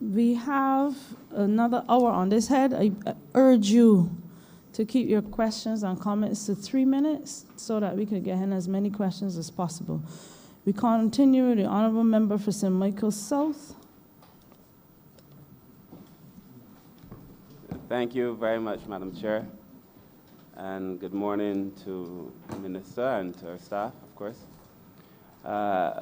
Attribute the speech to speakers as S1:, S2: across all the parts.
S1: We have another hour on this head. I urge you to keep your questions and comments to 3 minutes so that we can get in as many questions as possible. We continue with the Honourable Member for St. Michael South.
S2: Thank you very much, Madam Chair. And good morning to the Minister and to our staff, of course.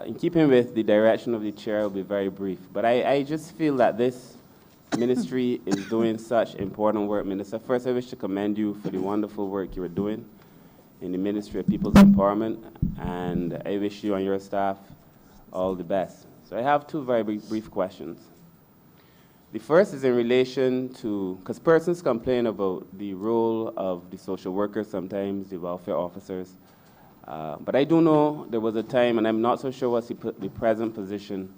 S2: In keeping with the direction of the Chair, I'll be very brief. But I just feel that this ministry is doing such important work, Minister. First, I wish to commend you for the wonderful work you are doing in the Ministry of People's Empowerment, and I wish you and your staff all the best. So I have two very brief questions. The first is in relation to, because persons complain about the role of the social workers, sometimes the welfare officers, but I do know there was a time, and I'm not so sure what's the present position,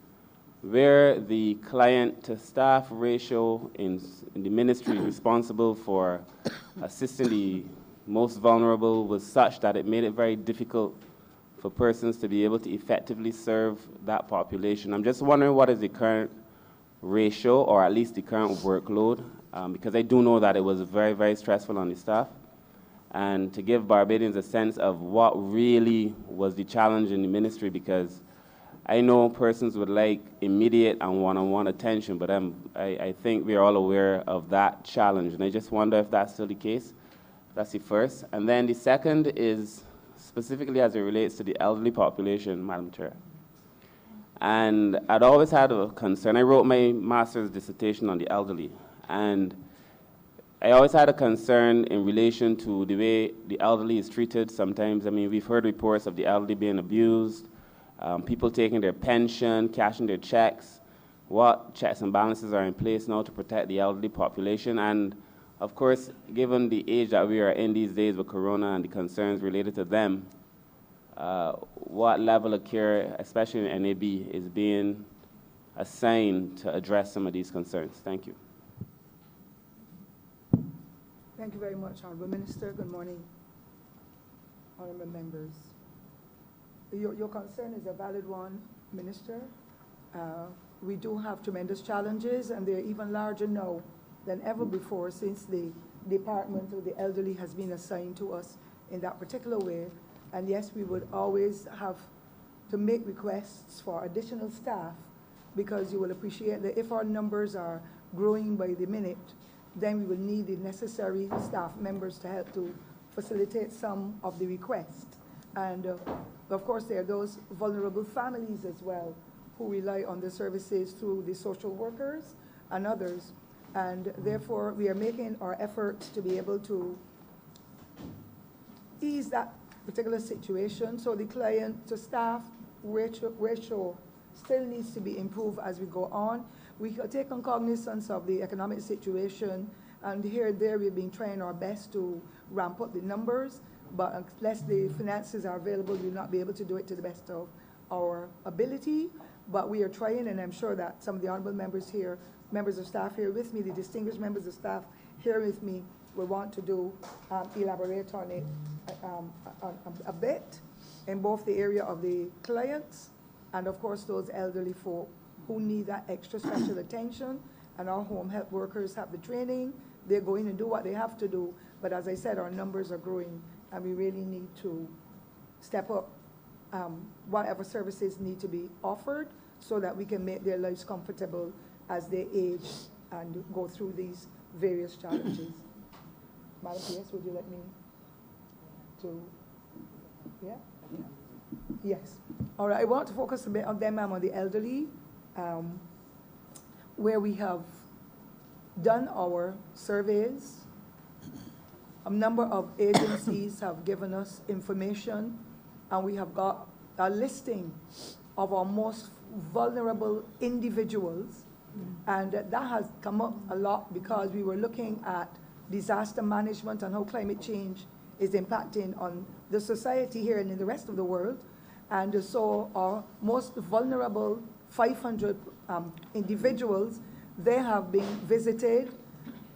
S2: where the client-to-staff ratio in the ministry responsible for assisting the most vulnerable was such that it made it very difficult for persons to be able to effectively serve that population. I'm just wondering what is the current ratio, or at least the current workload, because I do know that it was very, very stressful on the staff. And to give Barbadians a sense of what really was the challenge in the ministry, because I know persons would like immediate and one-on-one attention, but I think we are all aware of that challenge, and I just wonder if that's still the case. That's the first. And then the second is specifically as it relates to the elderly population, Madam Chair. And I'd always had a concern. I wrote my master's dissertation on the elderly, and I always had a concern in relation to the way the elderly is treated sometimes. I mean, we've heard reports of the elderly being abused, people taking their pension, cashing their checks. What checks and balances are in place now to protect the elderly population? And of course, given the age that we are in these days with Corona and the concerns related to them, what level of care, especially in NAB, is being assigned to address some of these concerns? Thank you.
S3: Thank you very much, Honourable Minister. Good morning, honourable members. Your concern is a valid one, Minister. We do have tremendous challenges, and they're even larger now than ever before since the Department of the Elderly has been assigned to us in that particular way. And yes, we would always have to make requests for additional staff, because you will appreciate that if our numbers are growing by the minute, then we will need the necessary staff members to help to facilitate some of the requests. And of course, there are those vulnerable families as well who rely on the services through the social workers and others. And therefore, we are making our efforts to be able to ease that particular situation. So the client-to-staff ratio still needs to be improved as we go on. We have taken cognizance of the economic situation, and here and there we've been trying our best to ramp up the numbers, but unless the finances are available, we'll not be able to do it to the best of our ability. But we are trying, and I'm sure that some of the honourable members here, members of staff here with me, the distinguished members of staff here with me, will want to do elaborate on it a bit in both the area of the clients and of course those elderly folk who need that extra special attention. And our home health workers have the training, they're going to do what they have to do, but as I said, our numbers are growing and we really need to step up whatever services need to be offered so that we can make their lives comfortable as they age and go through these various challenges. Madam PS, would you let me to, yeah? Yes. All right, I want to focus a bit on them, on the elderly, where we have done our surveys. A number of agencies have given us information, and we have got a listing of our most vulnerable individuals. And that has come up a lot because we were looking at disaster management and how climate change is impacting on the society here and in the rest of the world. And so our most vulnerable 500 individuals, they have been visited.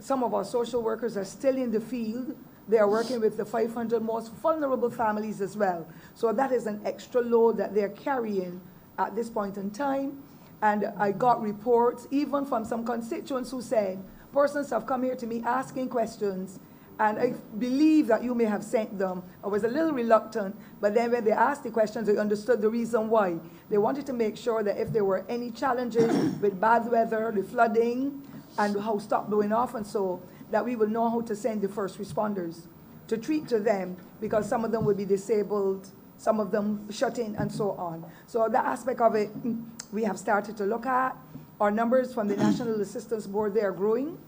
S3: some of our social workers are still in the field. They are working with the 500 most vulnerable families as well. So that is an extra load that they're carrying at this point in time. And I got reports, even from some constituents who said, persons have come here to me asking questions, and I believe that you may have sent them. I was a little reluctant, but then when they asked the questions, I understood the reason why. They wanted to make sure that if there were any challenges with bad weather, the flooding, and how stop going off and so, that we will know how to send the first responders to treat to them, because some of them will be disabled, some of them shut in, and so on. So that aspect of it, we have started to look at. Our numbers from the National Assistance Board, they are growing,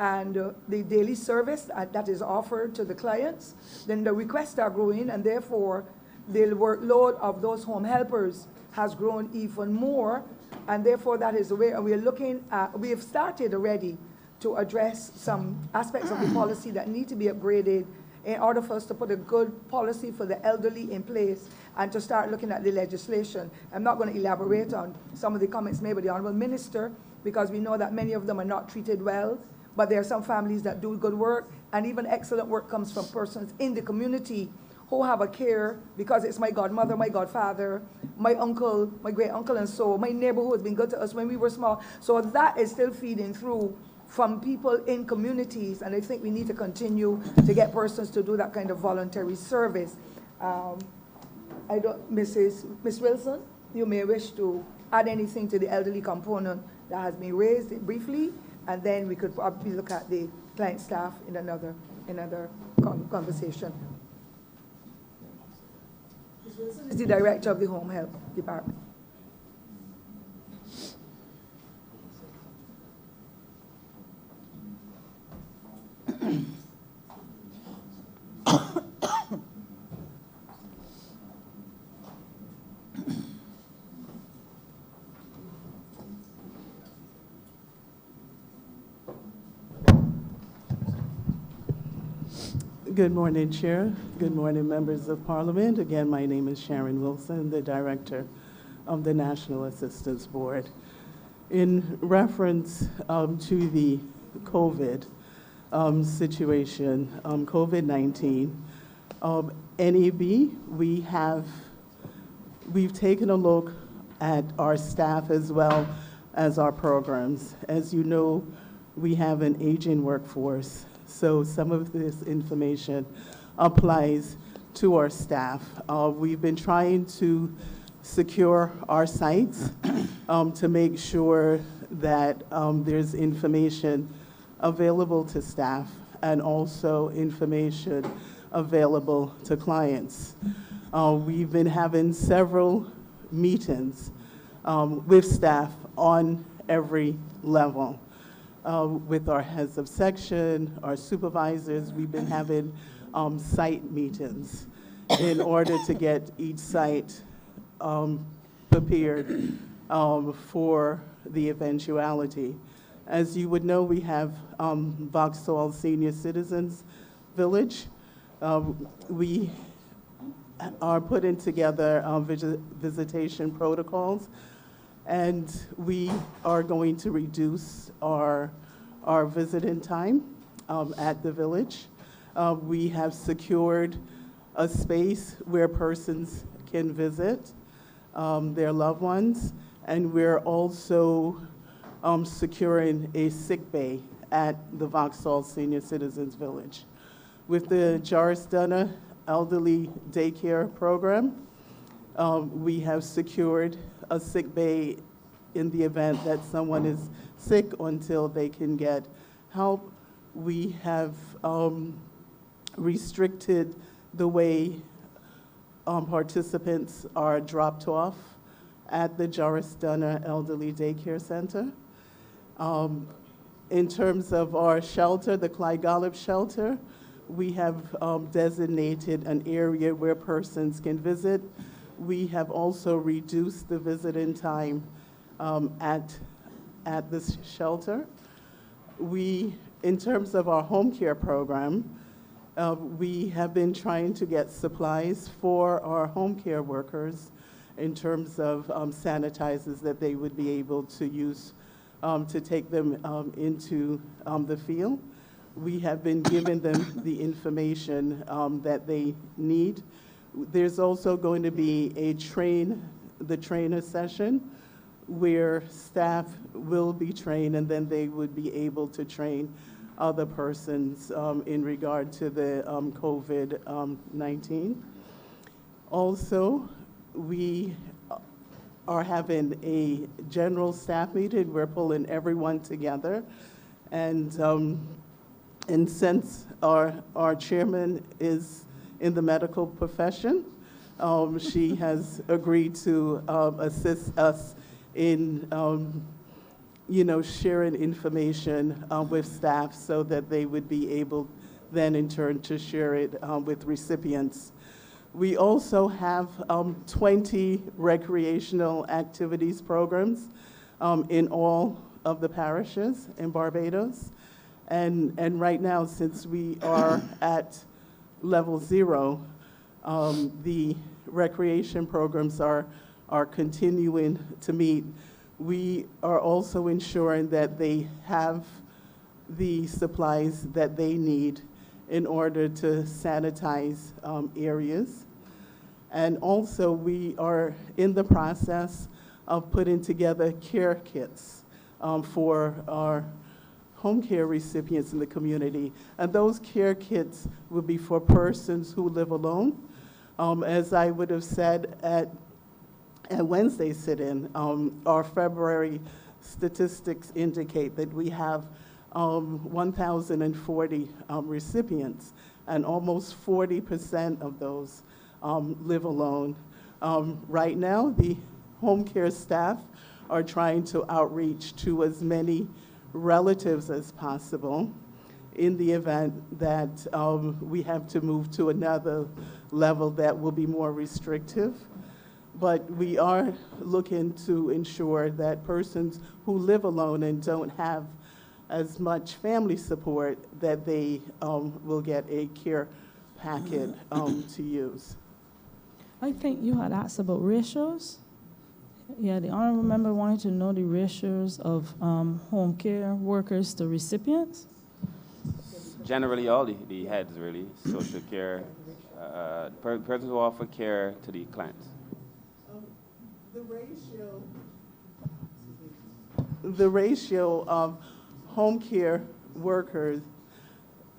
S3: and the daily service that is offered to the clients, then the requests are growing, and therefore the workload of those home helpers has grown even more, and therefore that is the way, and we are looking at, we have started already to address some aspects of the policy that need to be upgraded in order for us to put a good policy for the elderly in place and to start looking at the legislation. I'm not going to elaborate on some of the comments made by the Honorable Minister, because we know that many of them are not treated well, but there are some families that do good work, and even excellent work comes from persons in the community who have a care, because it's my godmother, my godfather, my uncle, my great uncle, and so my neighbor who has been good to us when we were small. So that is still feeding through from people in communities, and I think we need to continue to get persons to do that kind of voluntary service. Miss Wilson, you may wish to add anything to the elderly component that has been raised briefly, and then we could probably look at the client staff in another conversation. Ms. Wilson is the director of the Home Health Department.
S4: Good morning, Chair. Good morning, members of Parliament. Again, my name is Sharon Wilson, the Director of the National Assistance Board. In reference to the COVID situation, COVID-19, NEB, we've taken a look at our staff as well as our programs. As you know, we have an aging workforce, so some of this information applies to our staff. We've been trying to secure our sites to make sure that there's information available to staff and also information available to clients. We've been having several meetings with staff on every level. With our heads of section, our supervisors, we've been having site meetings in order to get each site prepared for the eventuality. As you would know, we have Vauxhall Senior Citizens Village. We are putting together visitation protocols, and we are going to reduce our visiting time at the village. We have secured a space where persons can visit their loved ones, and we're also securing a sick bay at the Vauxhall Senior Citizens Village. With the Jarvis Dunner Elderly Daycare Program, we have secured a sick bay in the event that someone is sick until they can get help. We have restricted the way participants are dropped off at the Jarvis Dunner Elderly Daycare Center. In terms of our shelter, the Clyde Gollop Shelter, we have designated an area where persons can visit. We have also reduced the visiting time at this shelter. In terms of our home care program, we have been trying to get supplies for our home care workers in terms of sanitizers that they would be able to use to take them into the field. we have been giving them the information that they need. There's also going to be the trainer session where staff will be trained, and then they would be able to train other persons in regard to the COVID-19. Also, we are having a general staff meeting. We're pulling everyone together. And since our chairman is in the medical profession, she has agreed to assist us in sharing information with staff so that they would be able then in turn to share it with recipients. We also have 20 recreational activities programs in all of the parishes in Barbados. And right now, since we are at level 0, the recreation programs are continuing to meet. We are also ensuring that they have the supplies that they need in order to sanitize areas. And also, we are in the process of putting together care kits for our home care recipients in the community. And those care kits will be for persons who live alone. As I would have said at Wednesday's sit-in, our February statistics indicate that we have 1,040 recipients, and almost 40% of those live alone. Right now, the home care staff are trying to outreach to as many relatives as possible in the event that we have to move to another level that will be more restrictive. But we are looking to ensure that persons who live alone and don't have as much family support, that they will get a care packet to use.
S1: I think you had asked about ratios. Yeah, the honorable member wanted to know the ratios of home care workers to recipients.
S2: Generally, all the heads, really, social care, persons who offer care to the clients.
S4: The ratio of home care workers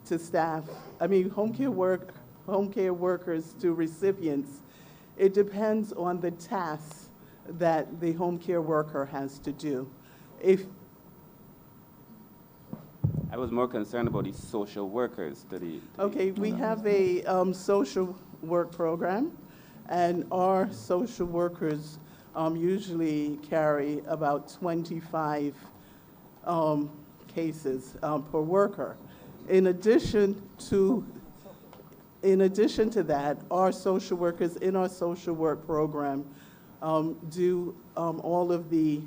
S4: to staff, home care workers to recipients, it depends on the tasks that the home care worker has to do.
S2: I was more concerned about the social workers.
S4: We have a social work program, and our social workers usually carry about 25 cases per worker. In addition to that, our social workers in our social work program do all of the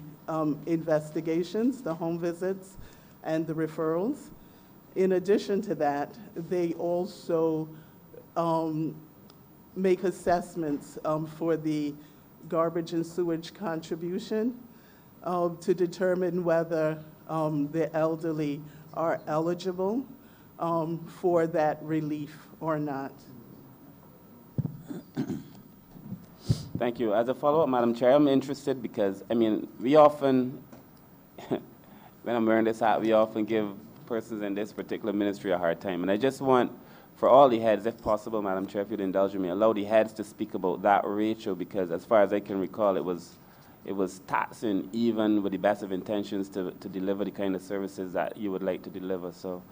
S4: investigations, the home visits, and the referrals. In addition to that, they also make assessments for the garbage and sewage contribution to determine whether the elderly are eligible for that relief or not.
S2: Thank you. As a follow-up, Madam Chair, I'm interested because, we often, when I'm wearing this hat, we often give persons in this particular ministry a hard time. And I just want, for all the heads, if possible, Madam Chair, if you'd indulge me, allow the heads to speak about that ratio, because as far as I can recall, it was taxing, even with the best of intentions, to deliver the kind of services that you would like to deliver. So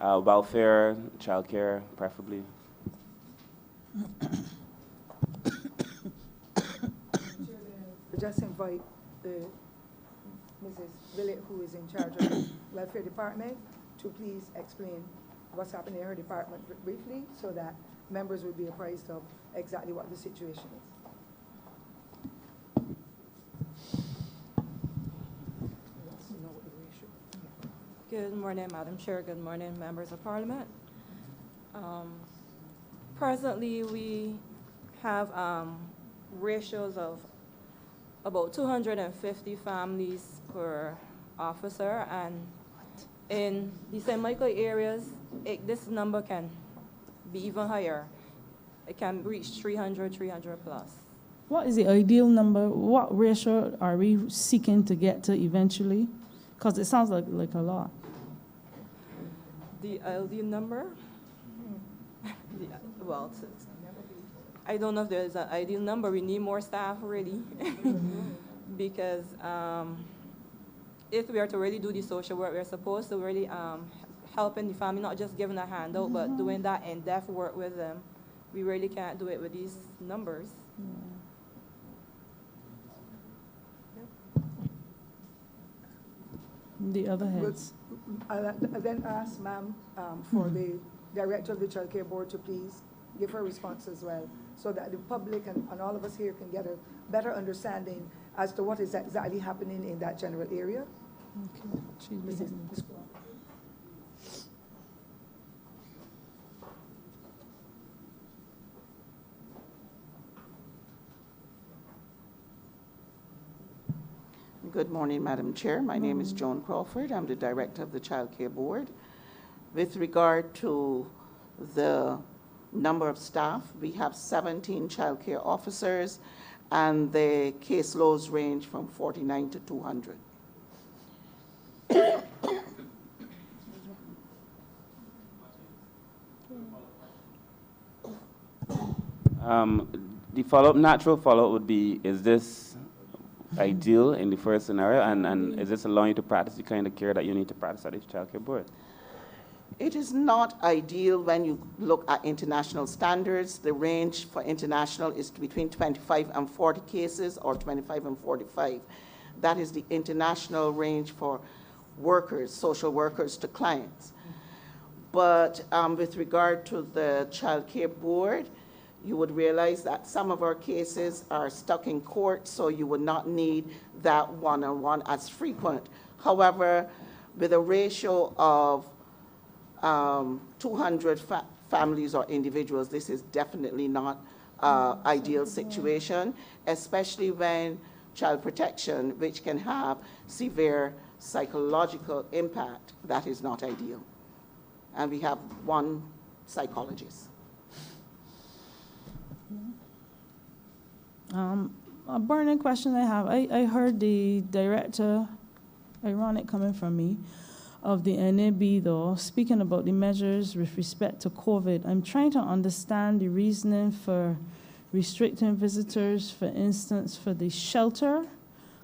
S2: welfare, childcare, preferably.
S3: Just invite Mrs. Willett, who is in charge of the welfare department, to please explain what's happening in her department briefly, so that members will be apprised of exactly what the situation is.
S5: Good morning, Madam Chair. Good morning, members of Parliament. Presently, we have ratios of about 250 families per officer, and In the St. Michael areas, this number can be even higher. It can reach 300, 300 plus.
S1: What is the ideal number? What ratio are we seeking to get to eventually? Because it sounds like a lot.
S5: The ideal number? Well, I don't know if there's an ideal number. We need more staff, really. Because if we are to really do the social work, we're supposed to really helping the family, not just giving a handout, but doing that in-depth work with them. We really can't do it with these numbers.
S1: The other heads.
S3: I'll then ask ma'am for the director of the Child Care Board to please give her response as well, so that the public and all of us here can get a better understanding as to what is exactly happening in that general area.
S1: Okay. She's behind me.
S6: Good morning, Madam Chair. My name is Joan Crawford. I'm the Director of the Child Care Board. With regard to the number of staff, we have 17 child care officers, and the caseloads range from 49 to 200.
S2: The follow-up, natural follow-up would be, is this ideal in the first scenario, and is this allowing you to practice the kind of care that you need to practice at the Child Care Board?
S6: It is not ideal when you look at international standards. The range for international is between 25 and 40 cases, or 25 and 45. That is the international range for workers, social workers to clients. But with regard to the Child Care Board, you would realize that some of our cases are stuck in court, so you would not need that one-on-one as frequent. However, with a ratio of 200 families or individuals, this is definitely not ideal situation, especially when child protection, which can have severe psychological impact, that is not ideal. And we have one psychologist.
S1: A burning question I have. I heard the director, ironic coming from me, of the NAB, though, speaking about the measures with respect to COVID. I'm trying to understand the reasoning for restricting visitors, for instance, for the shelter,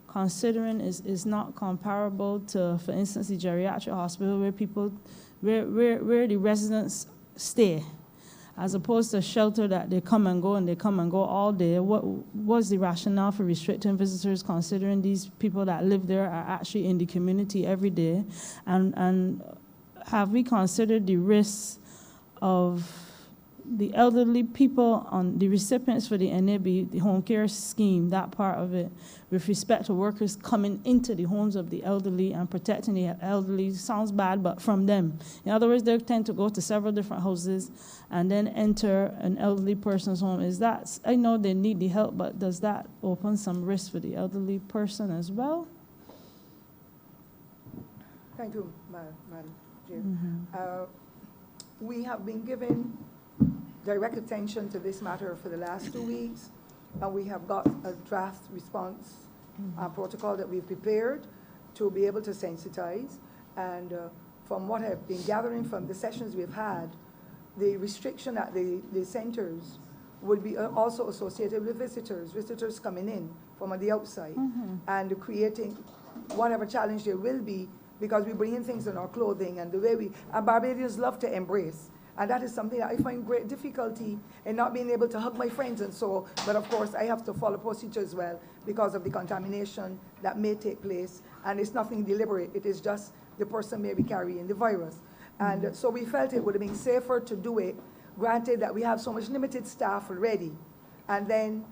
S1: considering is not comparable to, for instance, the geriatric hospital where the residents stay, as opposed to a shelter that they come and go all day. What was the rationale for restricting visitors, considering these people that live there are actually in the community every day? And have we considered the risks of the elderly people, on the recipients for the NAB, the home care scheme, that part of it, with respect to workers coming into the homes of the elderly and protecting the elderly? Sounds bad, but from them. In other words, they tend to go to several different houses and then enter an elderly person's home. Is that, I know they need the help, but does that open some risk for the elderly person as well?
S3: Thank you, Madam Chair. We have been given direct attention to this matter for the last 2 weeks, and we have got a draft response protocol that we've prepared to be able to sensitize. And from what I've been gathering from the sessions we've had, the restriction at the centers would be also associated with visitors coming in from the outside, and creating whatever challenge there will be, because we bring in things in our clothing and the way and Barbadians love to embrace. And that is something that I find great difficulty in not being able to hug my friends and so, but of course I have to follow procedure as well because of the contamination that may take place. And it's nothing deliberate, it is just the person may be carrying the virus. And so we felt it would have been safer to do it, granted that we have so much limited staff already. And then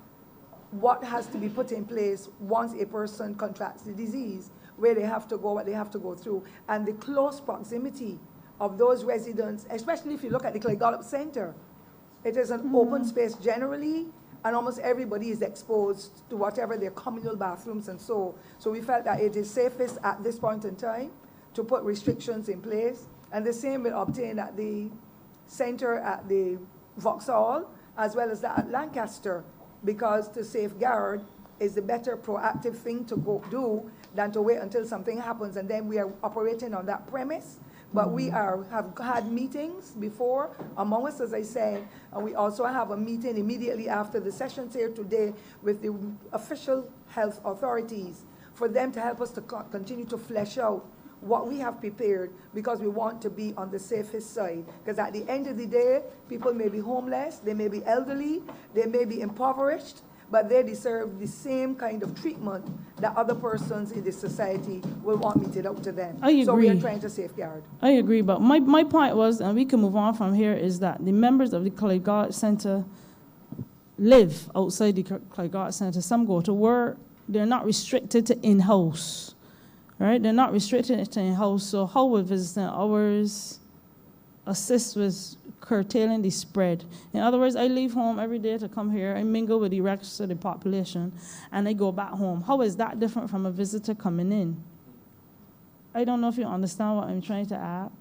S3: what has to be put in place once a person contracts the disease, where they have to go, what they have to go through, and the close proximity of those residents, especially if you look at the Clegolop Center. It is an open space generally, and almost everybody is exposed to whatever their communal bathrooms and so. So we felt that it is safest at this point in time to put restrictions in place. And the same will obtain at the center at the Vauxhall, as well as that at Lancaster, because to safeguard is the better proactive thing to go do than to wait until something happens and then we are operating on that premise. But we have had meetings before among us, as I said, and we also have a meeting immediately after the sessions here today with the official health authorities for them to help us to continue to flesh out what we have prepared, because we want to be on the safest side. Because at the end of the day, people may be homeless, they may be elderly, they may be impoverished, but they deserve the same kind of treatment that other persons in this society will want meted out to them.
S1: I
S3: So we are
S1: agree.
S3: trying to safeguard.
S1: I agree, but my point was, and we can move on from here, is that the members of the Clayguard Center live outside the Clayguard Center. Some go to work. They're not restricted to in-house, right? They're not restricted to in-house. So how will visiting hours assist with curtailing the spread? In other words, I leave home every day to come here and mingle with the rest of the population, and I go back home. How is that different from a visitor coming in? I don't know if you understand what I'm trying to ask.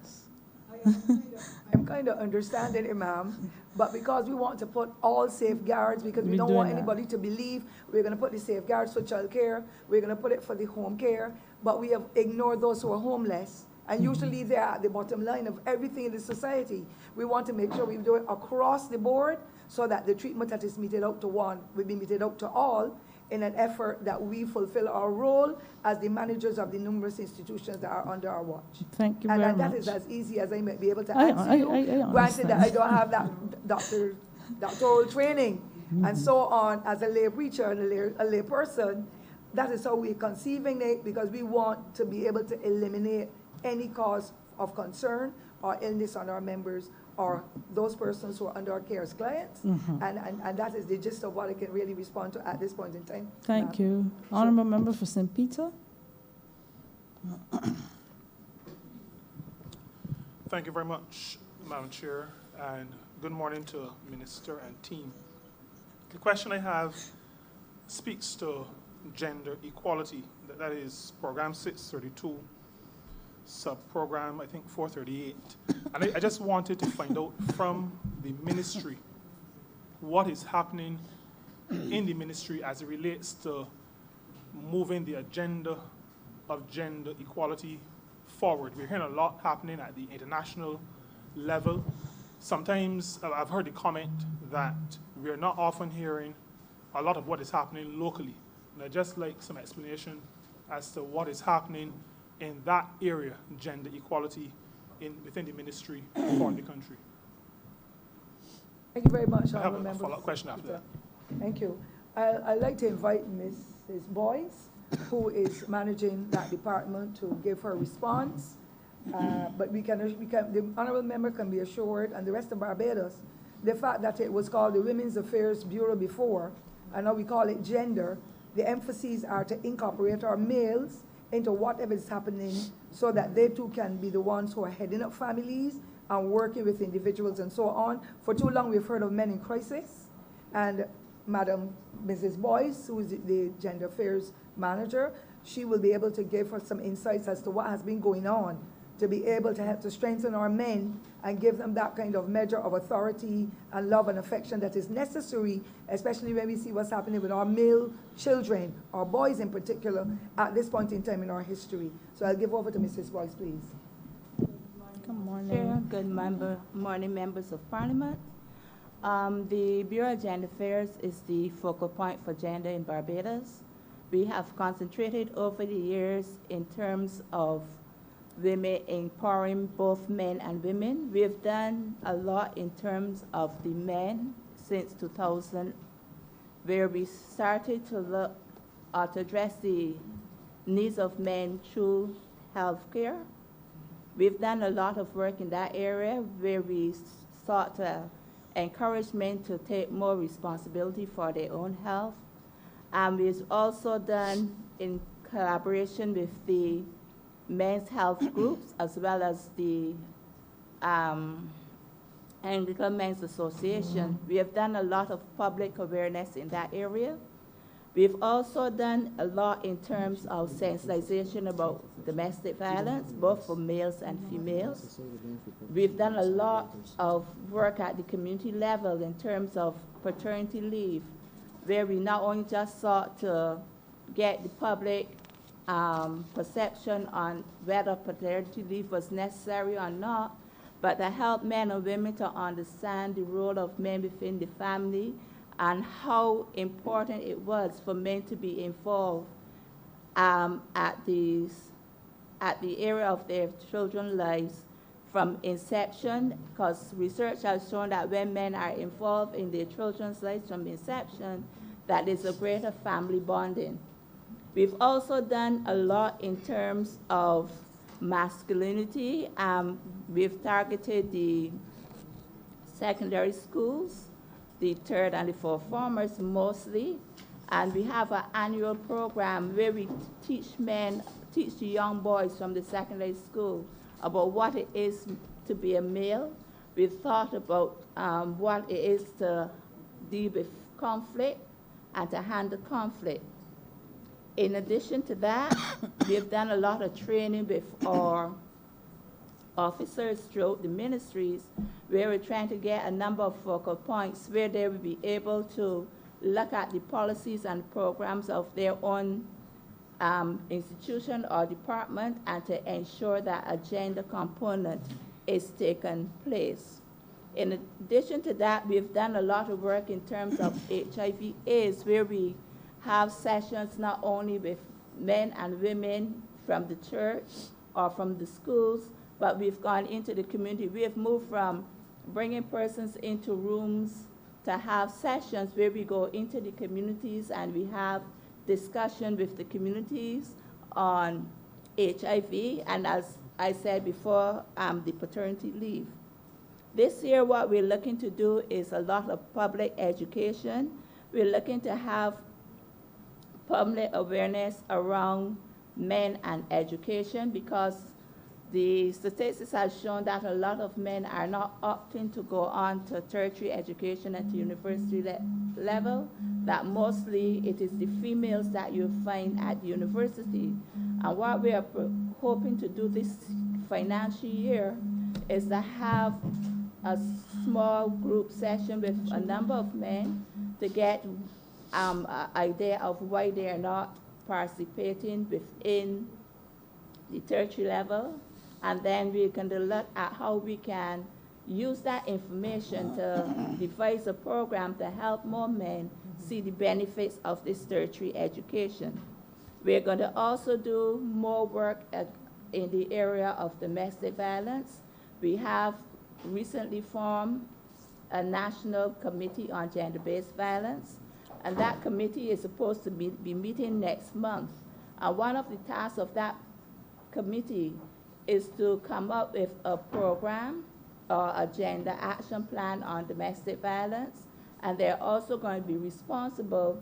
S3: I'm kind of understanding it, ma'am, but because we want to put all safeguards, because we
S1: We're
S3: don't
S1: doing
S3: want
S1: that.
S3: anybody to believe we're going to put the safeguards for childcare, we're going to put it for the home care, but we have ignored those who are homeless. And usually they're at the bottom line of everything in the society. We want to make sure we do it across the board so that the treatment that is meted out to one will be meted out to all in an effort that we fulfill our role as the managers of the numerous institutions that are under our watch.
S1: Thank you
S3: And
S1: very
S3: that
S1: much.
S3: is as easy as I may be able to
S1: I
S3: answer you. Granted that I
S1: understand.
S3: don't have that doctoral training and so on as a lay preacher and a lay person, that is how we're conceiving it, because we want to be able to eliminate any cause of concern or illness on our members or those persons who are under our care as clients. And that is the gist of what I can really respond to at this point in time.
S1: Thank you. Honorable Member for St. Peter?
S7: Thank you very much, Madam Chair, and good morning to Minister and team. The question I have speaks to gender equality. That is Program 632, sub-program, I think 438. And I just wanted to find out from the ministry what is happening in the ministry as it relates to moving the agenda of gender equality forward. We're hearing a lot happening at the international level. Sometimes I've heard the comment that we're not often hearing a lot of what is happening locally. And I'd just like some explanation as to what is happening in that area, gender equality within the ministry for the country.
S3: Thank you very much,
S7: I have
S3: honorable
S7: a
S3: member.
S7: follow-up question after that.
S3: Thank you. I'd like to invite Mrs. Boyce, who is managing that department, to give her response. But the honorable member can be assured, and the rest of Barbados, the fact that it was called the Women's Affairs Bureau before, and now we call it gender, the emphases are to incorporate our males into whatever is happening so that they too can be the ones who are heading up families and working with individuals and so on. For too long, we've heard of men in crisis, and Madam Mrs. Boyce, who is the gender affairs manager, she will be able to give us some insights as to what has been going on, to be able to help to strengthen our men and give them that kind of measure of authority and love and affection that is necessary, especially when we see what's happening with our male children, our boys in particular, at this point in time in our history. So I'll give over to Mrs. Boyce, please.
S1: Good morning.
S8: Chair, good morning, members of Parliament. The Bureau of Gender Affairs is the focal point for gender in Barbados. We have concentrated over the years in terms of women empowering both men and women. We have done a lot in terms of the men since 2000, where we started to look to address the needs of men through health care. We've done a lot of work in that area where we sought to encourage men to take more responsibility for their own health. And we've also done, in collaboration with the men's health groups, as well as the Anglican Men's Association, we have done a lot of public awareness in that area. We've also done a lot in terms of sensitization about domestic violence, both for males and females. We've done a lot of work at the community level in terms of paternity leave, where we not only just sought to get the public perception on whether paternity leave was necessary or not, but to help men and women to understand the role of men within the family and how important it was for men to be involved at the area of their children's lives from inception, because research has shown that when men are involved in their children's lives from inception, that there's a greater family bonding. We've also done a lot in terms of masculinity. We've targeted the secondary schools, the third and the fourth formers mostly, and we have an annual program where we teach the young boys from the secondary school about what it is to be a male. We've thought about what it is to deal with conflict and to handle conflict. In addition to that, we've done a lot of training with our officers throughout the ministries, where we're trying to get a number of focal points where they will be able to look at the policies and programs of their own institution or department and to ensure that a gender component is taken place. In addition to that, we've done a lot of work in terms of HIV/AIDS, where we have sessions not only with men and women from the church or from the schools, but we've gone into the community. We have moved from bringing persons into rooms to have sessions where we go into the communities and we have discussion with the communities on HIV, and as I said before, the paternity leave. This year, what we're looking to do is a lot of public education. We're looking to have public awareness around men and education, because the statistics have shown that a lot of men are not opting to go on to tertiary education at the university level, that mostly it is the females that you find at the university. And what we are hoping to do this financial year is to have a small group session with a number of men to get an idea of why they are not participating within the tertiary level, and then we can look at how we can use that information to devise a program to help more men see the benefits of this tertiary education. We're going to also do more work in the area of domestic violence. We have recently formed a national committee on gender-based violence, and that committee is supposed to be meeting next month. And one of the tasks of that committee is to come up with a program or a gender action plan on domestic violence, and they're also going to be responsible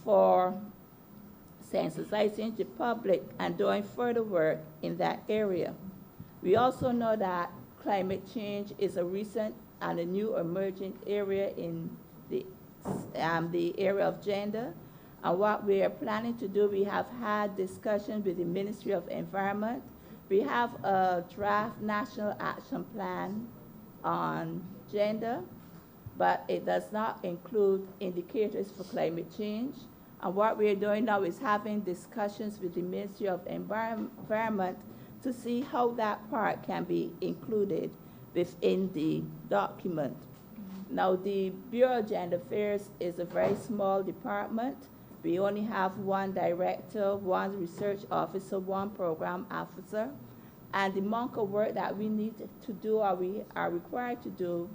S8: for sensitizing the public and doing further work in that area. We also know that climate change is a recent and a new emerging area in the area of gender. And what we are planning to do, we have had discussions with the Ministry of Environment. We have a draft national action plan on gender, but it does not include indicators for climate change. And what we're doing now is having discussions with the Ministry of Environment to see how that part can be included within the document. Now, the Bureau of Gender Affairs is a very small department. We only have one director, one research officer, one program officer. And the amount of work that we need to do or we are required to do,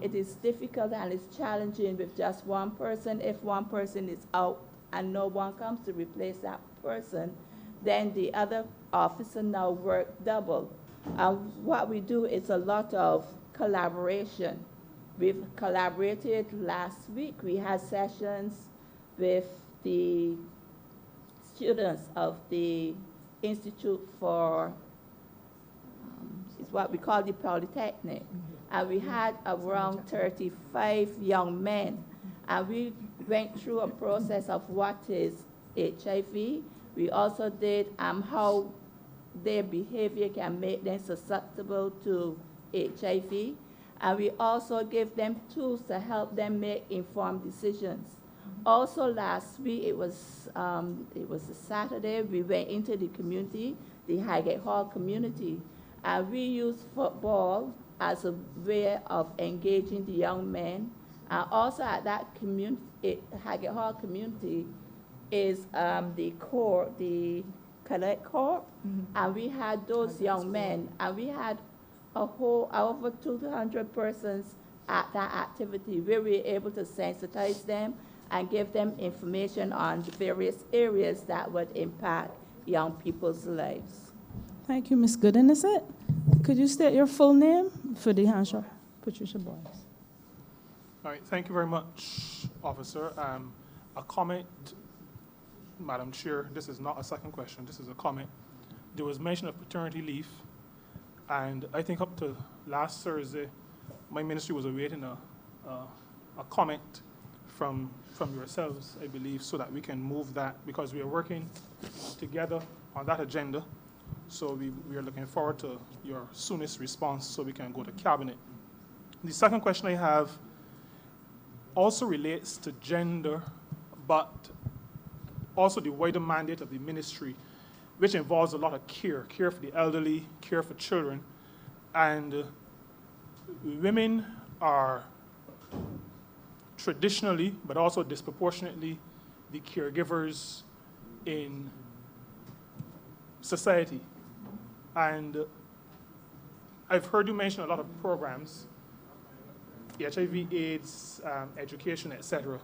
S8: it is difficult and it's challenging with just one person. If one person is out and no one comes to replace that person, then the other officer now work double. What we do is a lot of collaboration. We've collaborated last week. We had sessions with the students of the Institute for, it's what we call the Polytechnic. And we had around 35 young men. And we went through a process of what is HIV. We also did how their behavior can make them susceptible to HIV. And we also give them tools to help them make informed decisions. Also last week, it was a Saturday, we went into the community, the Highgate Hall community, and we used football as a way of engaging the young men. And also at that community, Highgate Hall community is the Cadet Corps, and we had those young men, and we had over 200 persons at that activity where we were able to sensitize them and give them information on the various areas that would impact young people's lives.
S1: Thank you, Ms. Gooden. Is it? Could you state your full name for the Hampshire? Patricia Boyce.
S7: All right, thank you very much, Officer. A comment, Madam Chair, this is not a second question, this is a comment. There was mention of paternity leave, and I think up to last Thursday, my ministry was awaiting a comment from yourselves, I believe, so that we can move that, because we are working together on that agenda. So we are looking forward to your soonest response so we can go to Cabinet. The second question I have also relates to gender, but also the wider mandate of the ministry, which involves a lot of care for the elderly, care for children. And women are traditionally, but also disproportionately, the caregivers in society. And I've heard you mention a lot of programs, HIV, AIDS, education, etc.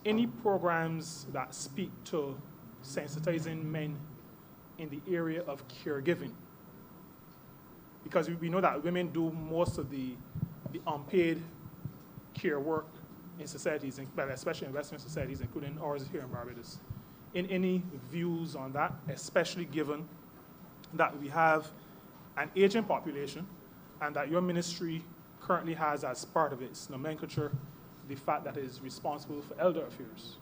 S7: Any programs that speak to sensitizing men in the area of caregiving? Because we know that women do most of the unpaid care work in societies, but especially in Western societies, including ours here in Barbados. Any views on that, especially given that we have an aging population and that your ministry currently has as part of its nomenclature the fact that it is responsible for elder affairs?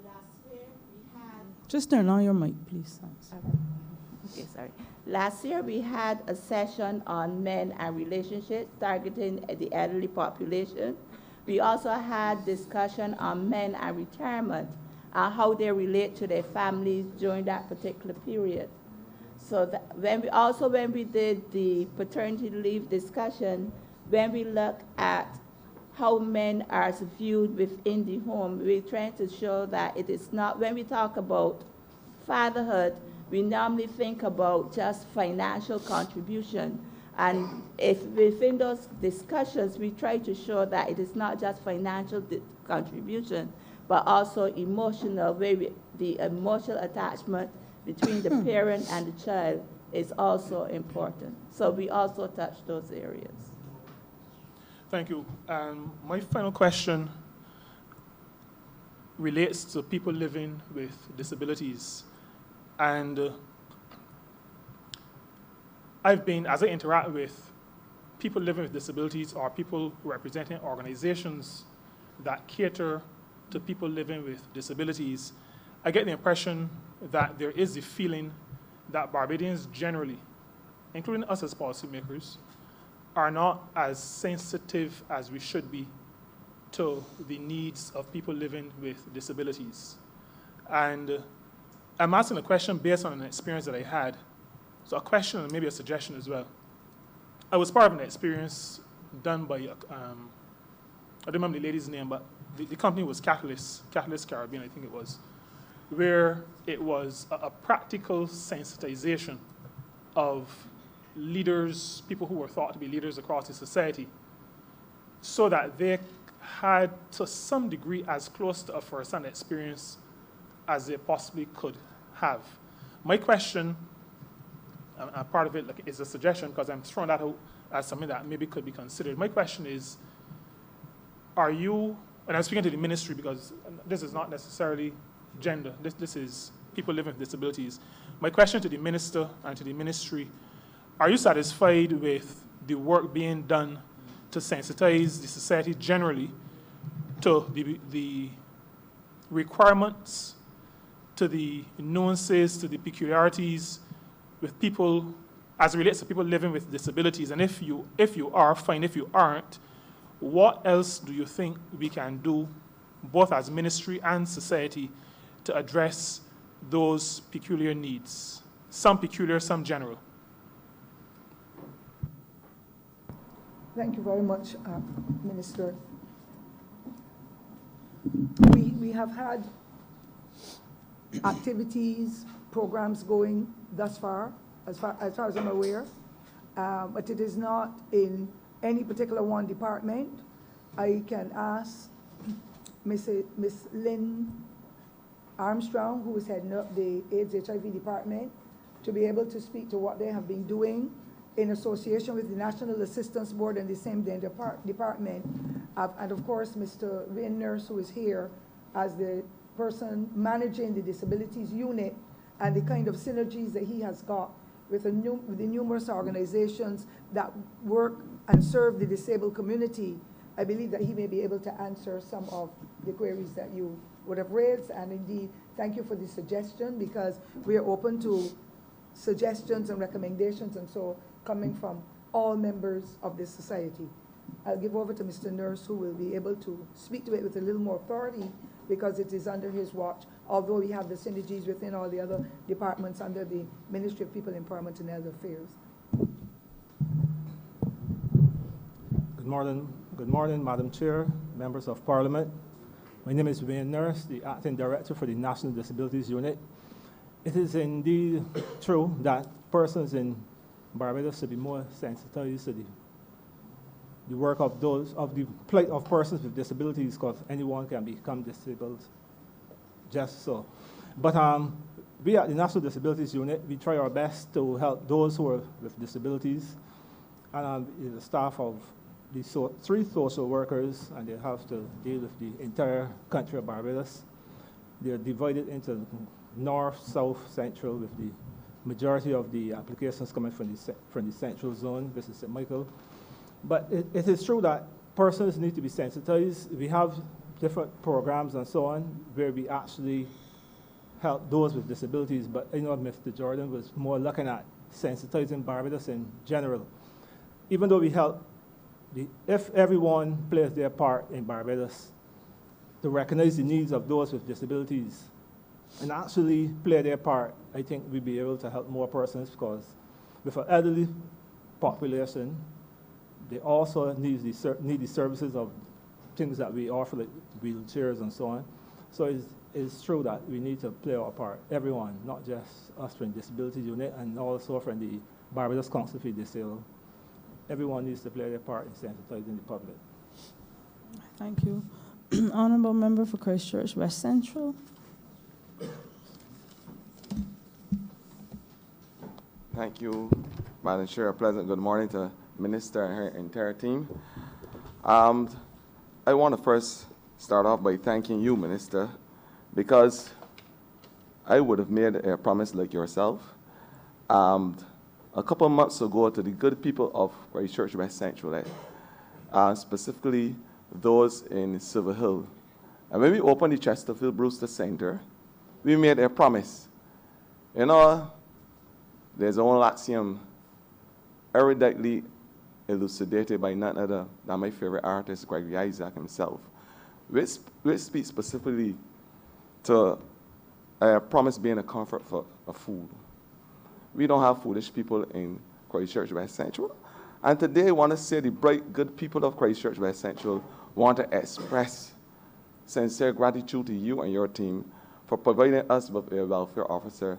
S8: Last year we had
S1: Just turn on your mic, please. Thanks.
S8: Okay, sorry. Last year, we had a session on men and relationships targeting the elderly population. We also had discussion on men and retirement and how they relate to their families during that particular period. So that when we did the paternity leave discussion, when we look at how men are viewed within the home, we're trying to show that it is not, when we talk about fatherhood, we normally think about just financial contribution. And if within those discussions, we try to show that it is not just financial contribution, but also emotional, where the emotional attachment between the parent and the child is also important. So we also touch those areas.
S7: Thank you. My final question relates to people living with disabilities. And as I interact with people living with disabilities or people representing organizations that cater to people living with disabilities, I get the impression that there is a feeling that Barbadians generally, including us as policymakers, are not as sensitive as we should be to the needs of people living with disabilities. And I'm asking a question based on an experience that I had. So a question and maybe a suggestion as well. I was part of an experience done by, I don't remember the lady's name, but the company was Catalyst Caribbean, I think it was, where it was a practical sensitization of leaders, people who were thought to be leaders across the society, so that they had, to some degree, as close to a first-hand experience as they possibly could have. My question, and part of it is a suggestion because I'm throwing that out as something that maybe could be considered. My question is, are you, and I'm speaking to the ministry because this is not necessarily gender, this is people living with disabilities. My question to the minister and to the ministry, are you satisfied with the work being done to sensitize the society generally to the requirements, to the nuances, to the peculiarities with people as it relates to people living with disabilities? And if you are, fine. If you aren't, what else do you think we can do, both as ministry and society, to address those peculiar needs? Some peculiar, some general.
S3: Thank you very much, Minister. We have had activities, programs going thus far, as far as I'm aware, but it is not in any particular one department. I can ask Miss Lynn Armstrong, who is heading up the AIDS HIV department, to be able to speak to what they have been doing in association with the National Assistance Board and the same department. And of course, Mr. Wayne Nurse, who is here as the person managing the disabilities unit, and the kind of synergies that he has got with the numerous organizations that work and serve the disabled community. I believe that he may be able to answer some of the queries that you would have raised. And indeed, thank you for the suggestion, because we are open to suggestions and recommendations, and so coming from all members of this society. I'll give over to Mr. Nurse, who will be able to speak to it with a little more authority, because it is under his watch, although we have the synergies within all the other departments under the Ministry of People Empowerment and Elder Affairs.
S9: Good morning, Madam Chair, members of Parliament. My name is Wayne Nurse, the Acting Director for the National Disabilities Unit. It is indeed true that persons in Barbados should be more sensitized to the work of the plight of persons with disabilities, because anyone can become disabled, just so. But we at the National Disabilities Unit, we try our best to help those who are with disabilities, and the staff of the 3 social workers, and they have to deal with the entire country of Barbados. They are divided into north, south, central, with the majority of the applications coming from the central zone, this is St. Michael. But it is true that persons need to be sensitized. We have different programs and so on where we actually help those with disabilities, but I know Mr. Jordan was more looking at sensitizing Barbados in general. Even though we help, if everyone plays their part in Barbados to recognize the needs of those with disabilities and actually play their part, I think we'll be able to help more persons, because with an elderly population, they also need the services of things that we offer, like wheelchairs and so on. So it's true that we need to play our part, everyone, not just us from the Disability Unit and also from the Barbados Council for the Disabled. Everyone needs to play their part in sensitizing the public.
S1: Thank you. Honorable Member for Christchurch West Central.
S10: Thank you, Madam Chair. A pleasant good morning to Minister and her entire team. I want to first start off by thanking you, Minister, because I would have made a promise like yourself a couple of months ago to the good people of Christchurch West Central, specifically those in Silver Hill. And when we opened the Chesterfield Brewster Center, we made a promise. You know, there's an old axiom eruditely elucidated by none other than my favorite artist, Gregory Isaac himself, which speaks specifically to a promise being a comfort for food. We don't have foolish people in Christchurch West Central. And today I want to say the bright, good people of Christchurch West Central want to express sincere gratitude to you and your team for providing us with a welfare officer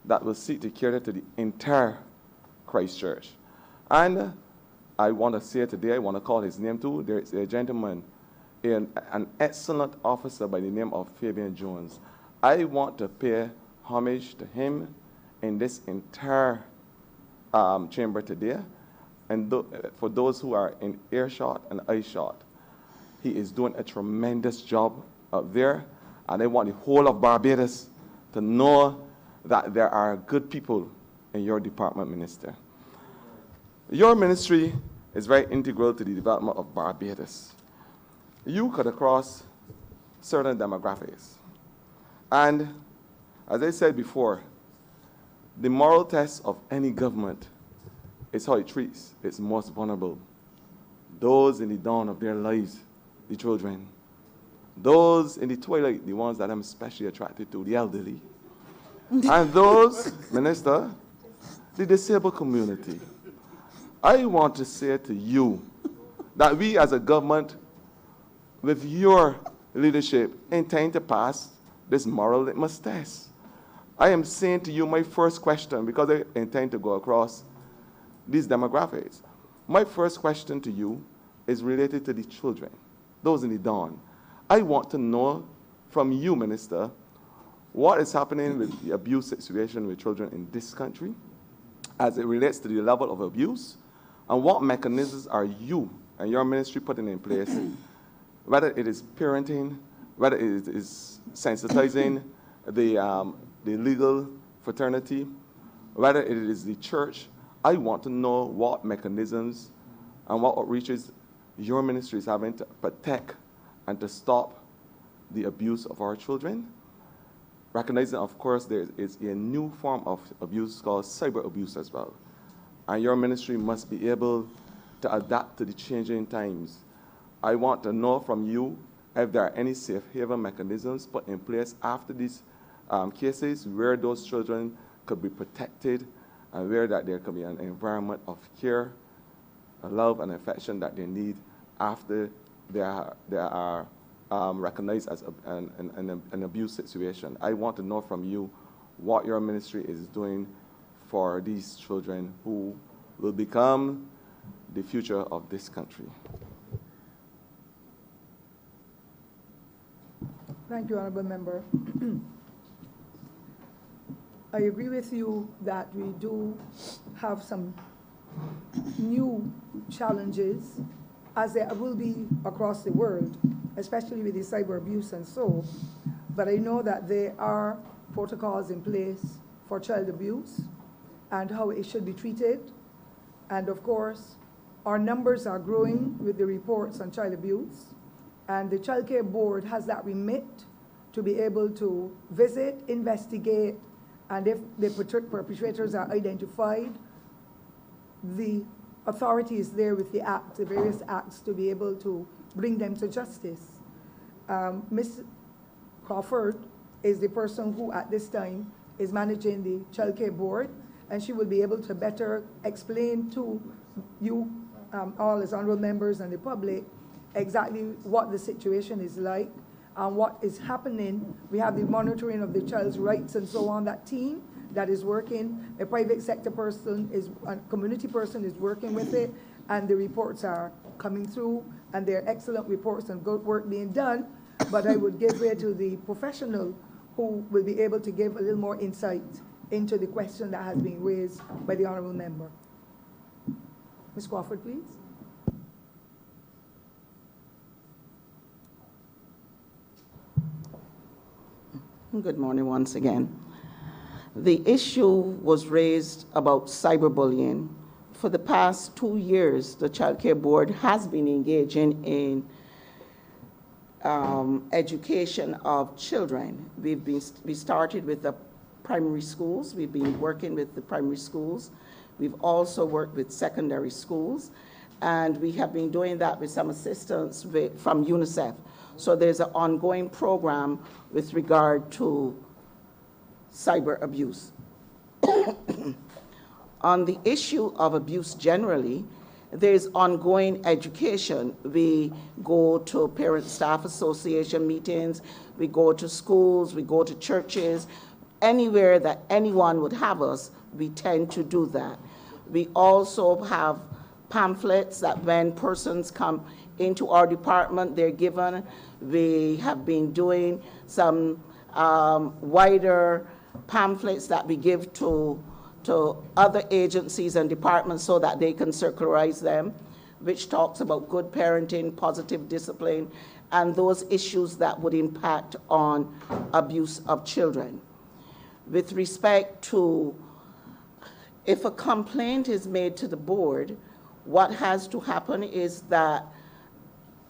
S10: that will seek to cater to the entire Christchurch. And I want to say today, I want to call his name too. There is a gentleman, an excellent officer by the name of Fabian Jones. I want to pay homage to him in this entire chamber today. And for those who are in earshot and eyeshot, he is doing a tremendous job up there. And I want the whole of Barbados to know that there are good people in your department, Minister. Your ministry is very integral to the development of Barbados. You cut across certain demographics. And as I said before, the moral test of any government is how it treats its most vulnerable. Those in the dawn of their lives, the children. Those in the twilight, the ones that I'm especially attracted to, the elderly. And those, Minister, the disabled community. I want to say to you that we as a government, with your leadership, intend to pass this moral litmus test. I am saying to you my first question, because I intend to go across these demographics. My first question to you is related to the children, those in the dawn. I want to know from you, Minister, what is happening with the abuse situation with children in this country as it relates to the level of abuse, and what mechanisms are you and your ministry putting in place, whether it is parenting, whether it is sensitizing the legal fraternity, whether it is the church. I want to know what mechanisms and what outreaches your ministry is having to protect and to stop the abuse of our children. Recognizing, of course, there is a new form of abuse called cyber abuse as well. And your ministry must be able to adapt to the changing times. I want to know from you if there are any safe haven mechanisms put in place after these cases where those children could be protected and where that there could be an environment of care, love, and affection that they need after they are recognized as an abuse situation. I want to know from you what your ministry is doing for these children who will become the future of this country.
S3: Thank you, Honorable Member. I agree with you that we do have some new challenges, as there will be across the world, especially with the cyber abuse and so. But I know that there are protocols in place for child abuse and how it should be treated. And of course, our numbers are growing with the reports on child abuse. And the Child Care Board has that remit to be able to visit, investigate, and if the perpetrators are identified, the authority is there with the acts, the various acts, to be able to bring them to justice. Ms. Crawford is the person who at this time is managing the Child Care Board, and she will be able to better explain to you all as honorable members and the public exactly what the situation is like and what is happening. We have the monitoring of the child's rights and so on, that team that is working. A private sector person, a community person is working with it, and the reports are coming through, and they're excellent reports and good work being done. But I would give way to the professional who will be able to give a little more insight into the question that has been raised by the honorable member. Ms. Crawford, please.
S6: Good morning once again. The issue was raised about cyberbullying. For the past 2 years, the Child Care Board has been engaging in education of children. We started with the primary schools. We've been working with the primary schools. We've also worked with secondary schools, and we have been doing that with some assistance from UNICEF. So there's an ongoing program with regard to cyber abuse. On the issue of abuse generally, there's ongoing education. We go to Parent Staff Association meetings, we go to schools, we go to churches. Anywhere that anyone would have us, we tend to do that. We also have pamphlets that when persons come into our department, they're given. We have been doing some wider pamphlets that we give to other agencies and departments so that they can circularize them, which talks about good parenting, positive discipline, and those issues that would impact on abuse of children. With respect to if a complaint is made to the board, What has to happen is that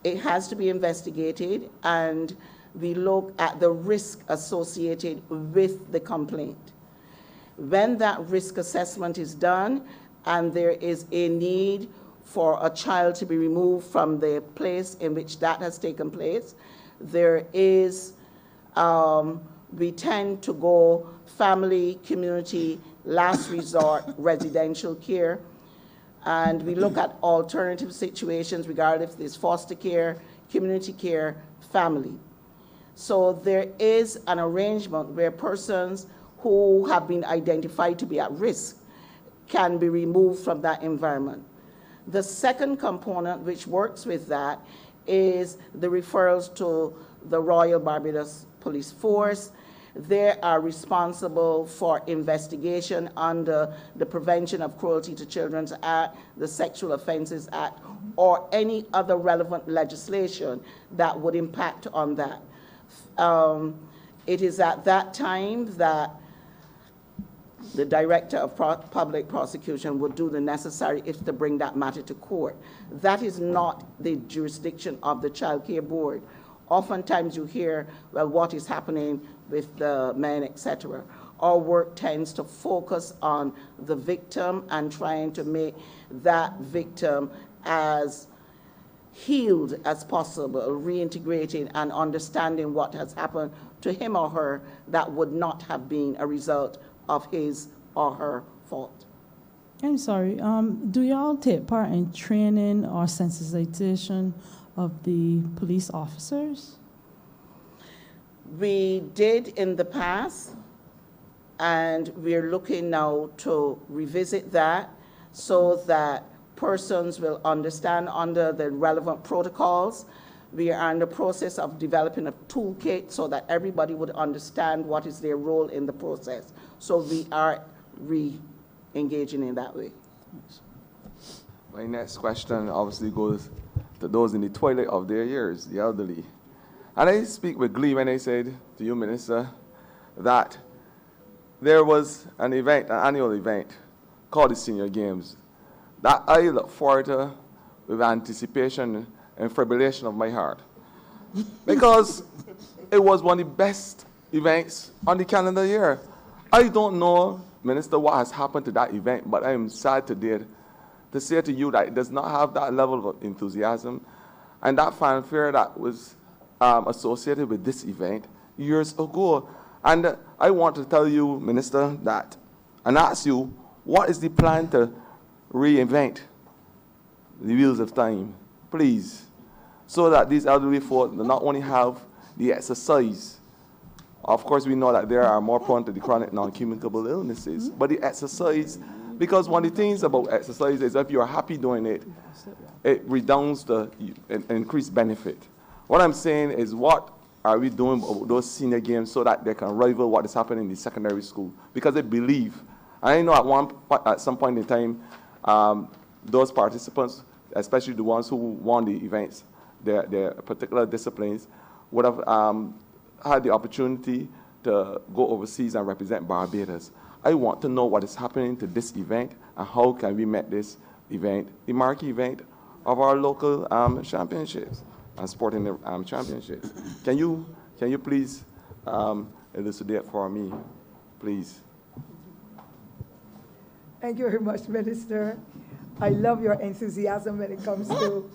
S6: it has to be investigated, and we look at the risk associated with the complaint. When that risk assessment is done and there is a need for a child to be removed from the place in which that has taken place, there is, we tend to go family, community, last resort, residential care, and we look at alternative situations regardless if it's foster care, community care, family. So there is an arrangement where persons who have been identified to be at risk can be removed from that environment. The second component which works with that is the referrals to the Royal Barbados Police Force. They are responsible for investigation under the Prevention of Cruelty to Children Act, the Sexual Offences Act, or any other relevant legislation that would impact on that. It is at that time that the Director of Public Prosecution would do the necessary if to bring that matter to court. That is not the jurisdiction of the Child Care Board. Oftentimes you hear, well, what is happening with the men, etc. Our work tends to focus on the victim and trying to make that victim as healed as possible, reintegrating and understanding what has happened to him or her that would not have been a result of his or her fault.
S1: I'm sorry, do y'all take part in training or sensitization of the police officers?
S6: We did in the past, and we're looking now to revisit that so that persons will understand under the relevant protocols. We are in the process of developing a toolkit so that everybody would understand what is their role in the process. So we are re-engaging in that way.
S10: My next question obviously goes to those in the twilight of their years, the elderly. And I speak with glee when I said to you, Minister, that there was an event, an annual event called the Senior Games that I look forward to with anticipation and fibrillation of my heart. Because it was one of the best events on the calendar year. I don't know, Minister, what has happened to that event, but I am sad today to say to you that it does not have that level of enthusiasm and that fanfare that was associated with this event years ago. And I want to tell you, Minister, that, and ask you, what is the plan to reinvent the wheels of time, please, so that these elderly folk not only have the exercise. Of course, we know that there are more prone to the chronic non-communicable illnesses, but the exercise, because one of the things about exercise is if you're happy doing it, it redounds to increased benefit. What I'm saying is, what are we doing about those senior games so that they can rival what is happening in the secondary school? Because they believe, and I know at some point in time, those participants, especially the ones who won the events, their particular disciplines, would have had the opportunity to go overseas and represent Barbados. I want to know what is happening to this event and how can we make this event the marquee event of our local championships and sporting championships. Can you please elucidate for me, please?
S3: Thank you very much, Minister. I love your enthusiasm when it comes to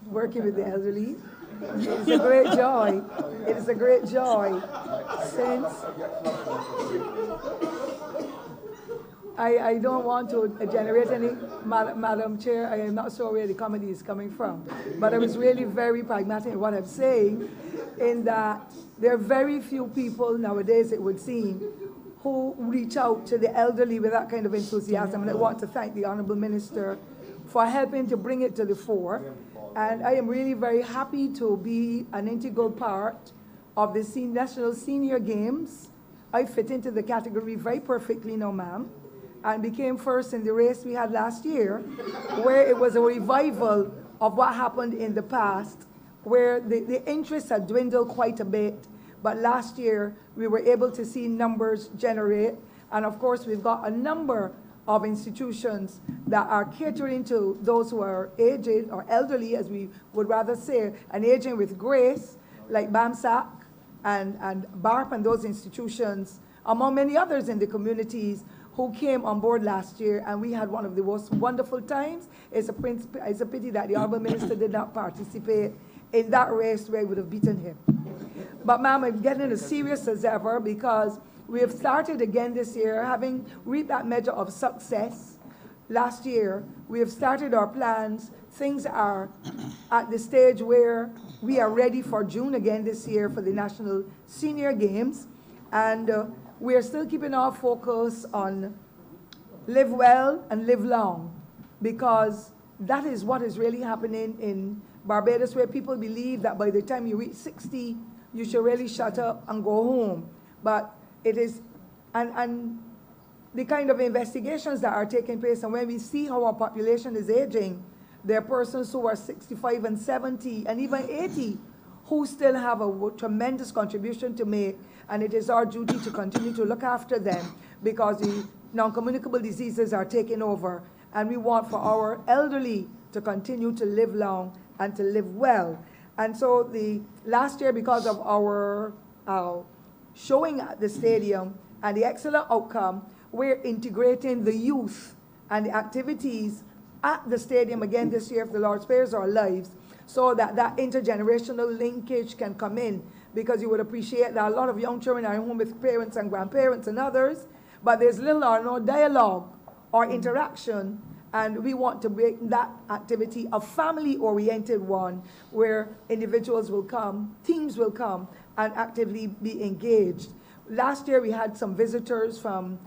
S3: working with the elderly. It's a great joy. It is a great joy. Since I don't want to generate any, Madam Chair, I am not sure where the comedy is coming from, but I was really very pragmatic in what I'm saying, in that there are very few people nowadays, it would seem, who reach out to the elderly with that kind of enthusiasm. And I want to thank the Honourable Minister for helping to bring it to the fore. And I am really very happy to be an integral part of the National Senior Games. I fit into the category very perfectly now, ma'am, and became first in the race we had last year, where it was a revival of what happened in the past, where the interest had dwindled quite a bit. But last year, we were able to see numbers generate. And of course, we've got a number of institutions that are catering to those who are aged or elderly, as we would rather say, and aging with grace, like BAMSAC and BARP and those institutions, among many others in the communities who came on board last year, and we had one of the most wonderful times. It's a pity that the Honourable Minister did not participate in that race where we would have beaten him. But ma'am, I'm getting as serious as ever because we have started again this year, having reaped that measure of success. Last year, we have started our plans. Things are at the stage where we are ready for June again this year for the National Senior Games. And we are still keeping our focus on live well and live long, because that is what is really happening in Barbados, where people believe that by the time you reach 60, you should really shut up and go home. But it is, and the kind of investigations that are taking place, and when we see how our population is aging, there are persons who are 65 and 70 and even 80 who still have a tremendous contribution to make, and it is our duty to continue to look after them because the non-communicable diseases are taking over, and we want for our elderly to continue to live long and to live well. And so the last year, because of our showing at the stadium and the excellent outcome, we're integrating the youth and the activities at the stadium again this year, if the Lord spares our lives, so that that intergenerational linkage can come in, because you would appreciate that a lot of young children are home with parents and grandparents and others, but there's little or no dialogue or interaction, and we want to make that activity a family-oriented one where individuals will come, teams will come, and actively be engaged. Last year we had some visitors from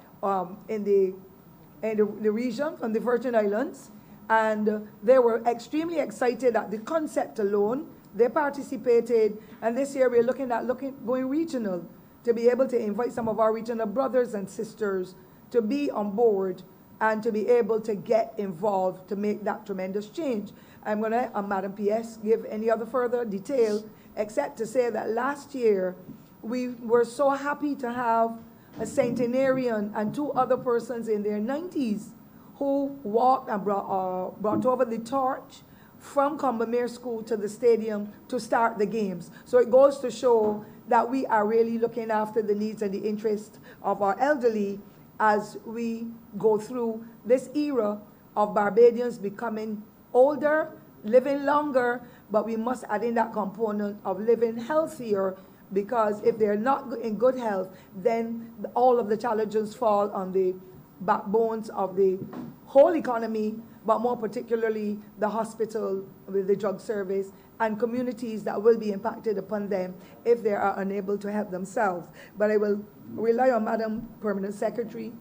S3: in the region, from the Virgin Islands, and they were extremely excited at the concept alone. They participated, and this year we're looking at going regional to be able to invite some of our regional brothers and sisters to be on board and to be able to get involved to make that tremendous change. I'm going to, Madam PS, give any other further detail, except to say that last year we were so happy to have a centenarian and two other persons in their 90s who walked and brought over the torch from Combermere School to the stadium to start the games. So it goes to show that we are really looking after the needs and the interests of our elderly as we go through this era of Barbadians becoming older, living longer, but we must add in that component of living healthier, because if they're not in good health, then all of the challenges fall on the backbones of the whole economy, but more particularly the hospital with the drug service and communities that will be impacted upon them if they are unable to help themselves. But I will rely on Madam Permanent Secretary.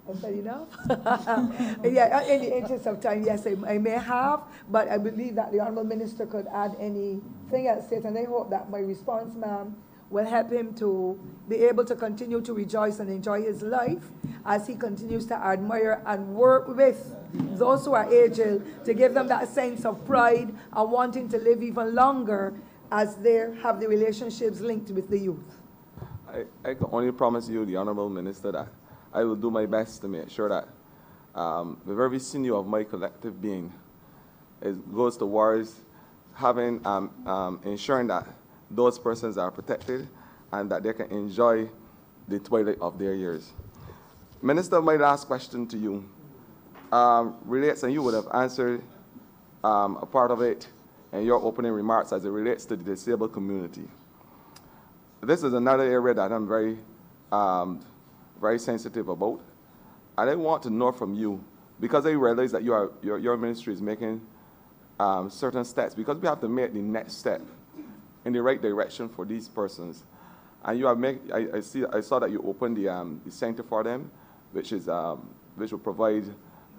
S3: I said enough? Yeah, in the interest of time, yes, I may have, but I believe that the Honourable Minister could add anything else to it, and I hope that my response, ma'am, will help him to be able to continue to rejoice and enjoy his life as he continues to admire and work with those who are aged to give them that sense of pride and wanting to live even longer as they have the relationships linked with the youth.
S10: I can only promise you, the Honourable Minister, that I will do my best to make sure that the very sinew of my collective being goes towards having, ensuring that those persons are protected and that they can enjoy the twilight of their years. Minister, my last question to you relates, and you would have answered a part of it in your opening remarks as it relates to the disabled community. This is another area that I'm very sensitive about. And I want to know from you, because I realize that your ministry is making certain steps, because we have to make the next step in the right direction for these persons. And you have I saw that you opened the center for them, which will provide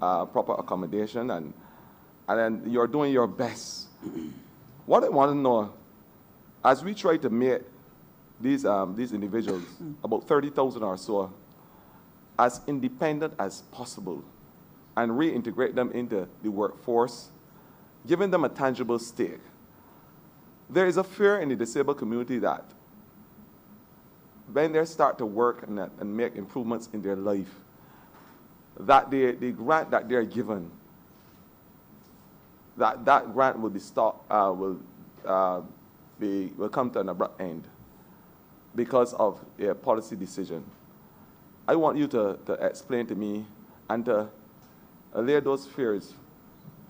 S10: proper accommodation, and then you're doing your best. What I want to know, as we try to make these individuals, about 30,000 or so, as independent as possible, and reintegrate them into the workforce, giving them a tangible stake. There is a fear in the disabled community that when they start to work and make improvements in their life, that the grant that they're given, that grant will be will come to an abrupt end because of a policy decision. I want you to explain to me and to allay those fears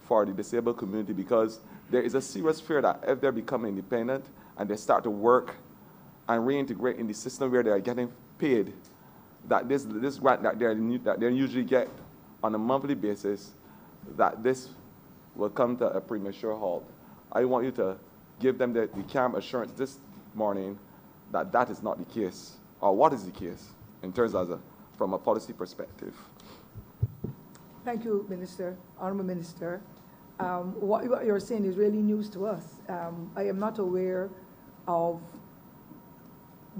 S10: for the disabled community, because there is a serious fear that if they become independent and they start to work and reintegrate in the system where they are getting paid, that this grant that they usually get on a monthly basis, that this will come to a premature halt. I want you to give them the calm assurance this morning that that is not the case, or what is the case in terms of from a policy perspective.
S3: Thank you, Minister, Honorable Minister. What you're saying is really news to us. I am not aware of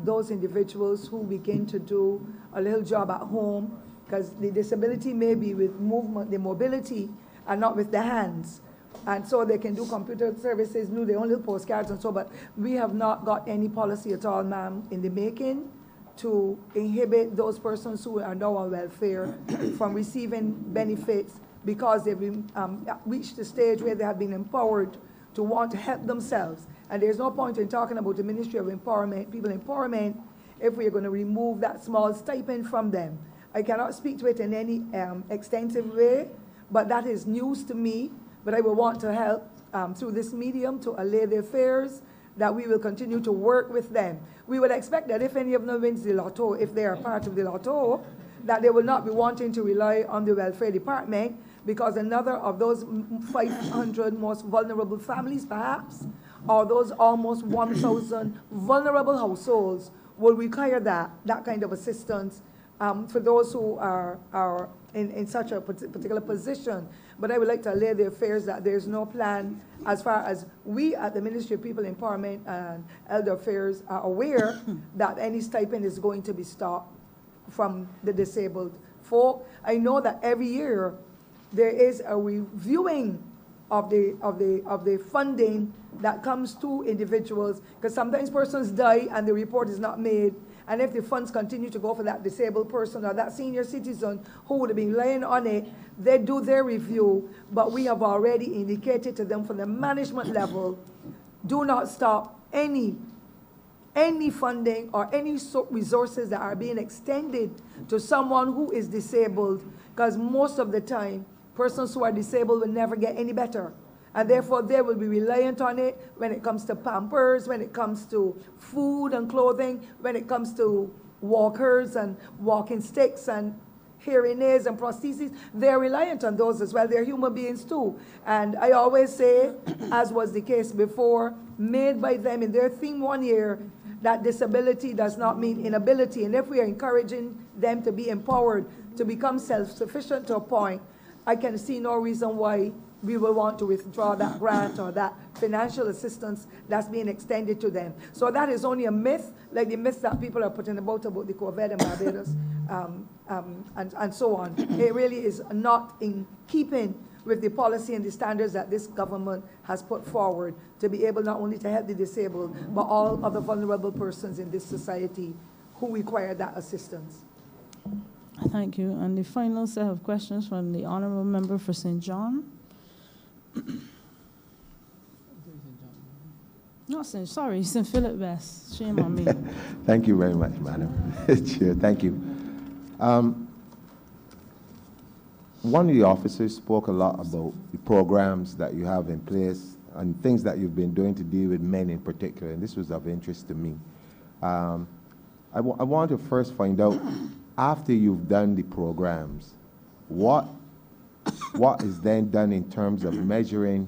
S3: those individuals who begin to do a little job at home, because the disability may be with movement, the mobility, and not with the hands. And so they can do computer services, do their own little postcards and so, but we have not got any policy at all, ma'am, in the making to inhibit those persons who are now on welfare from receiving benefits because they've reached the stage where they have been empowered to want to help themselves. And there's no point in talking about the Ministry of Empowerment, people empowerment, if we're going to remove that small stipend from them. I cannot speak to it in any extensive way, but that is news to me. But I will want to help through this medium to allay their fears, that we will continue to work with them. We would expect that if any of them wins the lotto, if they are part of the lotto, that they will not be wanting to rely on the welfare department, because another of those 500 most vulnerable families, perhaps, or those almost 1,000 vulnerable households will require that kind of assistance for those who are in such a particular position. But I would like to allay their fears that there's no plan, as far as we at the Ministry of People Empowerment and Elder Affairs are aware, that any stipend is going to be stopped from the disabled folk. I know that every year there is a reviewing of the funding that comes to individuals, because sometimes persons die and the report is not made. And if the funds continue to go for that disabled person or that senior citizen who would have been laying on it, they do their review. But we have already indicated to them from the management level, do not stop any funding or any resources that are being extended to someone who is disabled, because most of the time, persons who are disabled will never get any better. And therefore, they will be reliant on it when it comes to Pampers, when it comes to food and clothing, when it comes to walkers and walking sticks and hearing aids and prostheses. They're reliant on those as well. They're human beings too. And I always say, as was the case before, made by them in their theme one year, that disability does not mean inability. And if we are encouraging them to be empowered, to become self-sufficient to a point, I can see no reason why we will want to withdraw that grant or that financial assistance that's being extended to them. So that is only a myth, like the myths that people are putting about the COVID and Barbados and so on. It really is not in keeping with the policy and the standards that this government has put forward to be able not only to help the disabled, but all other vulnerable persons in this society who require that assistance.
S1: Thank you. And the final set of questions from the Honourable Member for St. John. Not St. Sorry, St. Philip West. Shame on me.
S11: Thank you very much, Madam Chair. Thank you. One of the officers spoke a lot about the programs that you have in place and things that you've been doing to deal with men in particular, and this was of interest to me. I want to first find out, after you've done the programs, what is then done in terms of measuring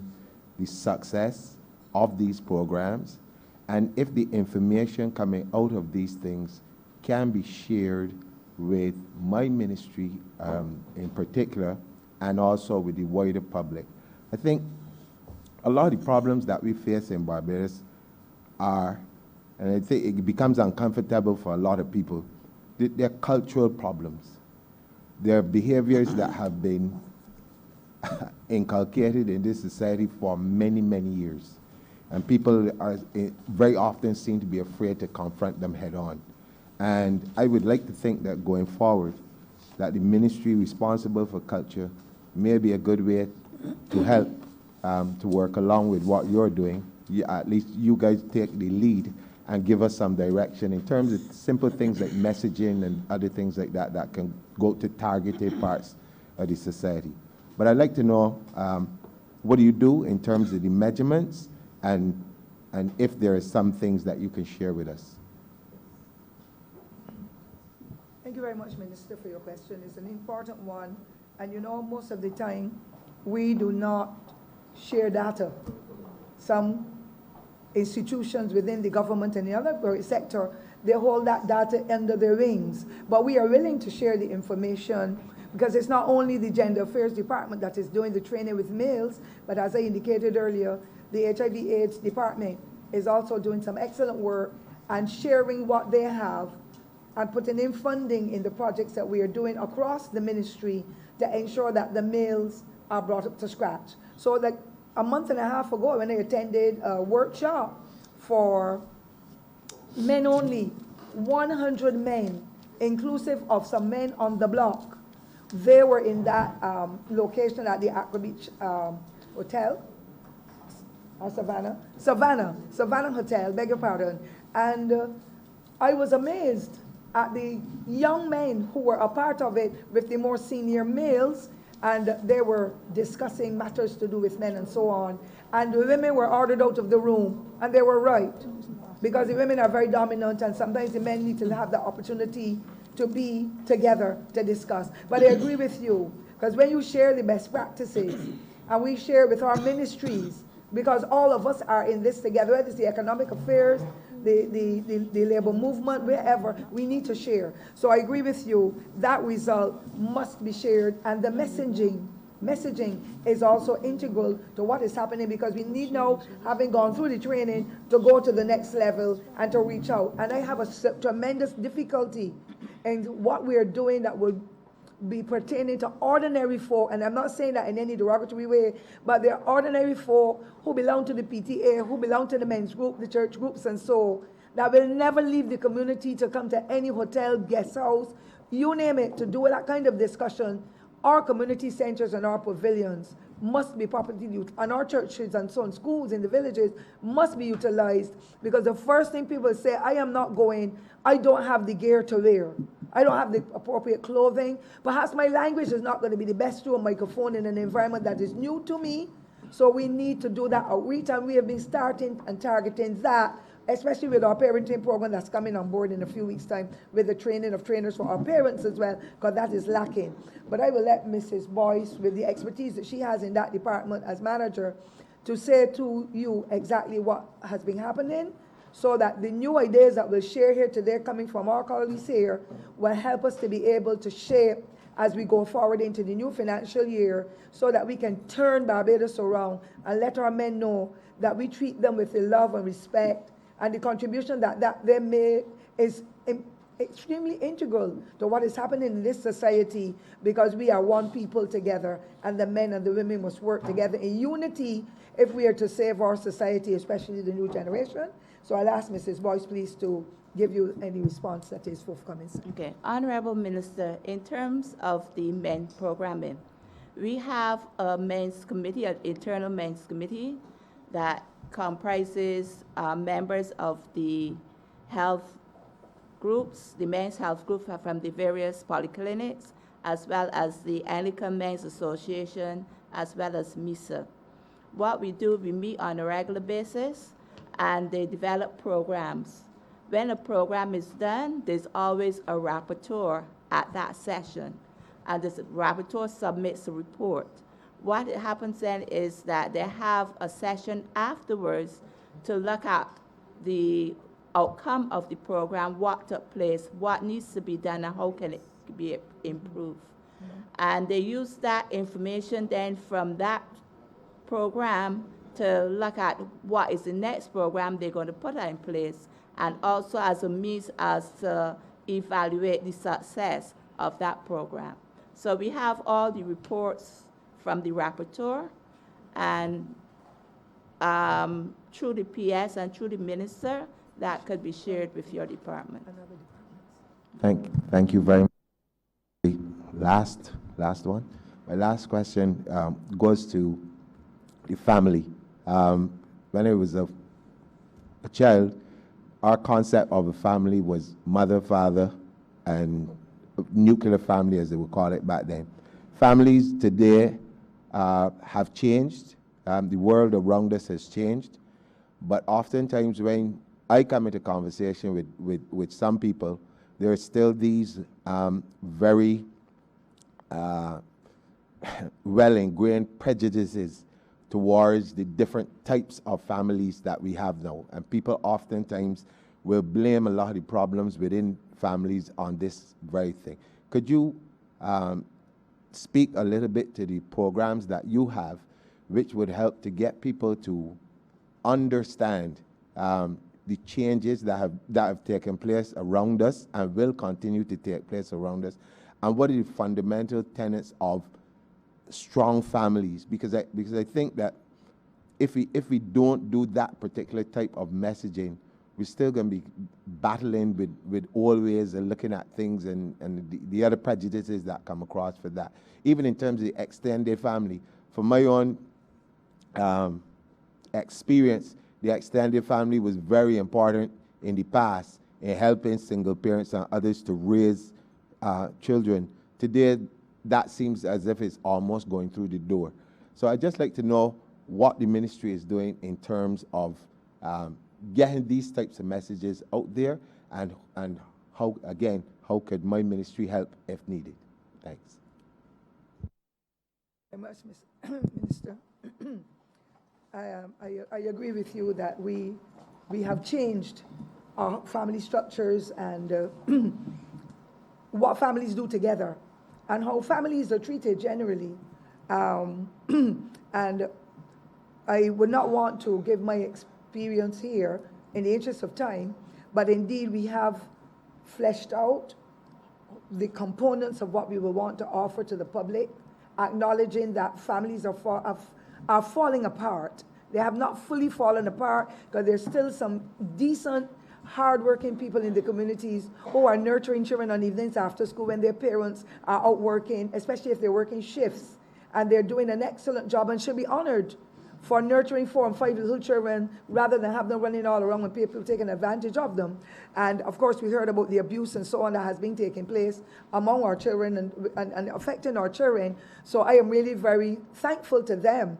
S11: the success of these programs, and if the information coming out of these things can be shared with my ministry in particular, and also with the wider public. I think a lot of the problems that we face in Barbados are, and I think it becomes uncomfortable for a lot of people, they're cultural problems. They're behaviors that have been inculcated in this society for many, many years. And people are very often seem to be afraid to confront them head on. And I would like to think that going forward, that the ministry responsible for culture may be a good way to help to work along with what you're doing. At least you guys take the lead and give us some direction in terms of simple things like messaging and other things like that that can go to targeted parts of the society. But I'd like to know, what do you do in terms of the measurements, and if there are some things that you can share with us?
S3: Thank you very much, Minister, for your question. It's an important one. And you know, most of the time, we do not share data. Some institutions within the government and the other sector, they hold that data under their wings. But we are willing to share the information, because it's not only the Gender Affairs Department that is doing the training with males, but as I indicated earlier, the HIV/AIDS department is also doing some excellent work and sharing what they have and putting in funding in the projects that we are doing across the ministry to ensure that the males are brought up to scratch. So like a month and a half ago, when I attended a workshop for men only, 100 men, inclusive of some men on the block, they were in that location at the Accra Beach Hotel, Savannah Hotel, beg your pardon. And I was amazed at the young men who were a part of it with the more senior males, and they were discussing matters to do with men and so on. And the women were ordered out of the room, and they were right, because the women are very dominant, and sometimes the men need to have the opportunity to be together to discuss. But I agree with you, because when you share the best practices, and we share with our ministries, because all of us are in this together, whether it's the economic affairs, the labor movement, wherever, we need to share. So I agree with you, that result must be shared, and the messaging is also integral to what is happening, because we need now, having gone through the training, to go to the next level and to reach out. And I have a tremendous difficulty in what we are doing that will be pertaining to ordinary folk, and I'm not saying that in any derogatory way, but they're ordinary folk who belong to the PTA, who belong to the men's group, the church groups, and so, that will never leave the community to come to any hotel, guest house, you name it, to do that kind of discussion. Our community centers and our pavilions must be properly used, and our churches and so on, schools in the villages must be utilized, because the first thing people say, I am not going, I don't have the gear to wear. I don't have the appropriate clothing. Perhaps my language is not going to be the best through a microphone in an environment that is new to me. So we need to do that outreach, and we have been starting and targeting that, especially with our parenting program that's coming on board in a few weeks' time, with the training of trainers for our parents as well, because that is lacking. But I will let Mrs. Boyce, with the expertise that she has in that department as manager, to say to you exactly what has been happening, so that the new ideas that we'll share here today, coming from our colleagues here, will help us to be able to shape as we go forward into the new financial year, so that we can turn Barbados around and let our men know that we treat them with the love and respect, and the contribution that they make is extremely integral to what is happening in this society, because we are one people together, and the men and the women must work together in unity if we are to save our society, especially the new generation. So I'll ask Mrs. Boyce, please, to give you any response that is forthcoming.
S8: Okay, Honorable Minister, in terms of the men's programming, we have a men's committee, an internal men's committee that comprises members of the health groups, the men's health group from the various polyclinics, as well as the Anglican Men's Association, as well as MISA. What we do, we meet on a regular basis, and they develop programs. When a program is done, there's always a rapporteur at that session, and this rapporteur submits a report. What happens then is that they have a session afterwards to look at the outcome of the program, what took place, what needs to be done, and how can it be improved. And they use that information then from that program to look at what is the next program they're going to put in place, and also as a means as to evaluate the success of that program. So we have all the reports from the rapporteur, and through the PS and through the minister, that could be shared with your department.
S11: Thank you very much. last one. My last question goes to the family. When I was a child, our concept of a family was mother, father, and nuclear family, as they would call it back then. Families today have changed. The world around us has changed. But oftentimes when I come into conversation with some people, there are still these very well-ingrained prejudices towards the different types of families that we have now. And people oftentimes will blame a lot of the problems within families on this very thing. Could you speak a little bit to the programs that you have which would help to get people to understand the changes that have taken place around us and will continue to take place around us, and what are the fundamental tenets of strong families? Because I think that if we don't do that particular type of messaging, we're still going to be battling with old ways of looking at things and the other prejudices that come across for that. Even in terms of the extended family, from my own experience, the extended family was very important in the past in helping single parents and others to raise children. Today, that seems as if it's almost going through the door. So I'd just like to know what the ministry is doing in terms of getting these types of messages out there, and how, again, how could my ministry help if needed? Thanks.
S3: Very much, Minister. I agree with you that we have changed our family structures and what families do together and how families are treated generally. And I would not want to give my experience here in the interest of time, but indeed we have fleshed out the components of what we will want to offer to the public, acknowledging that families are falling apart. They have not fully fallen apart because there's still some decent, hardworking people in the communities who are nurturing children on evenings after school when their parents are out working, especially if they're working shifts, and they're doing an excellent job and should be honored for nurturing 4 and 5 little children rather than have them running all around when people taking advantage of them. And of course, we heard about the abuse and so on that has been taking place among our children and affecting our children. So I am really very thankful to them.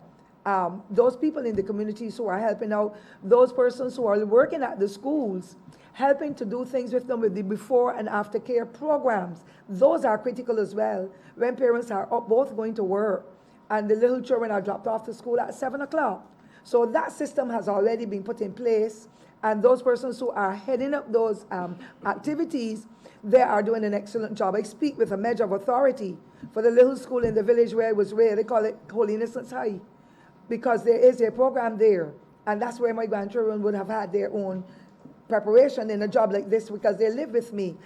S3: Those people in the communities who are helping out, those persons who are working at the schools, helping to do things with them with the before and after care programs. Those are critical as well when parents are both going to work and the little children are dropped off to school at 7 o'clock. So that system has already been put in place, and those persons who are heading up those activities, they are doing an excellent job. I speak with a measure of authority for the little school in the village where I was raised. They call it Holy Innocents High, because there is a program there, and that's where my grandchildren would have had their own preparation in a job like this because they live with me.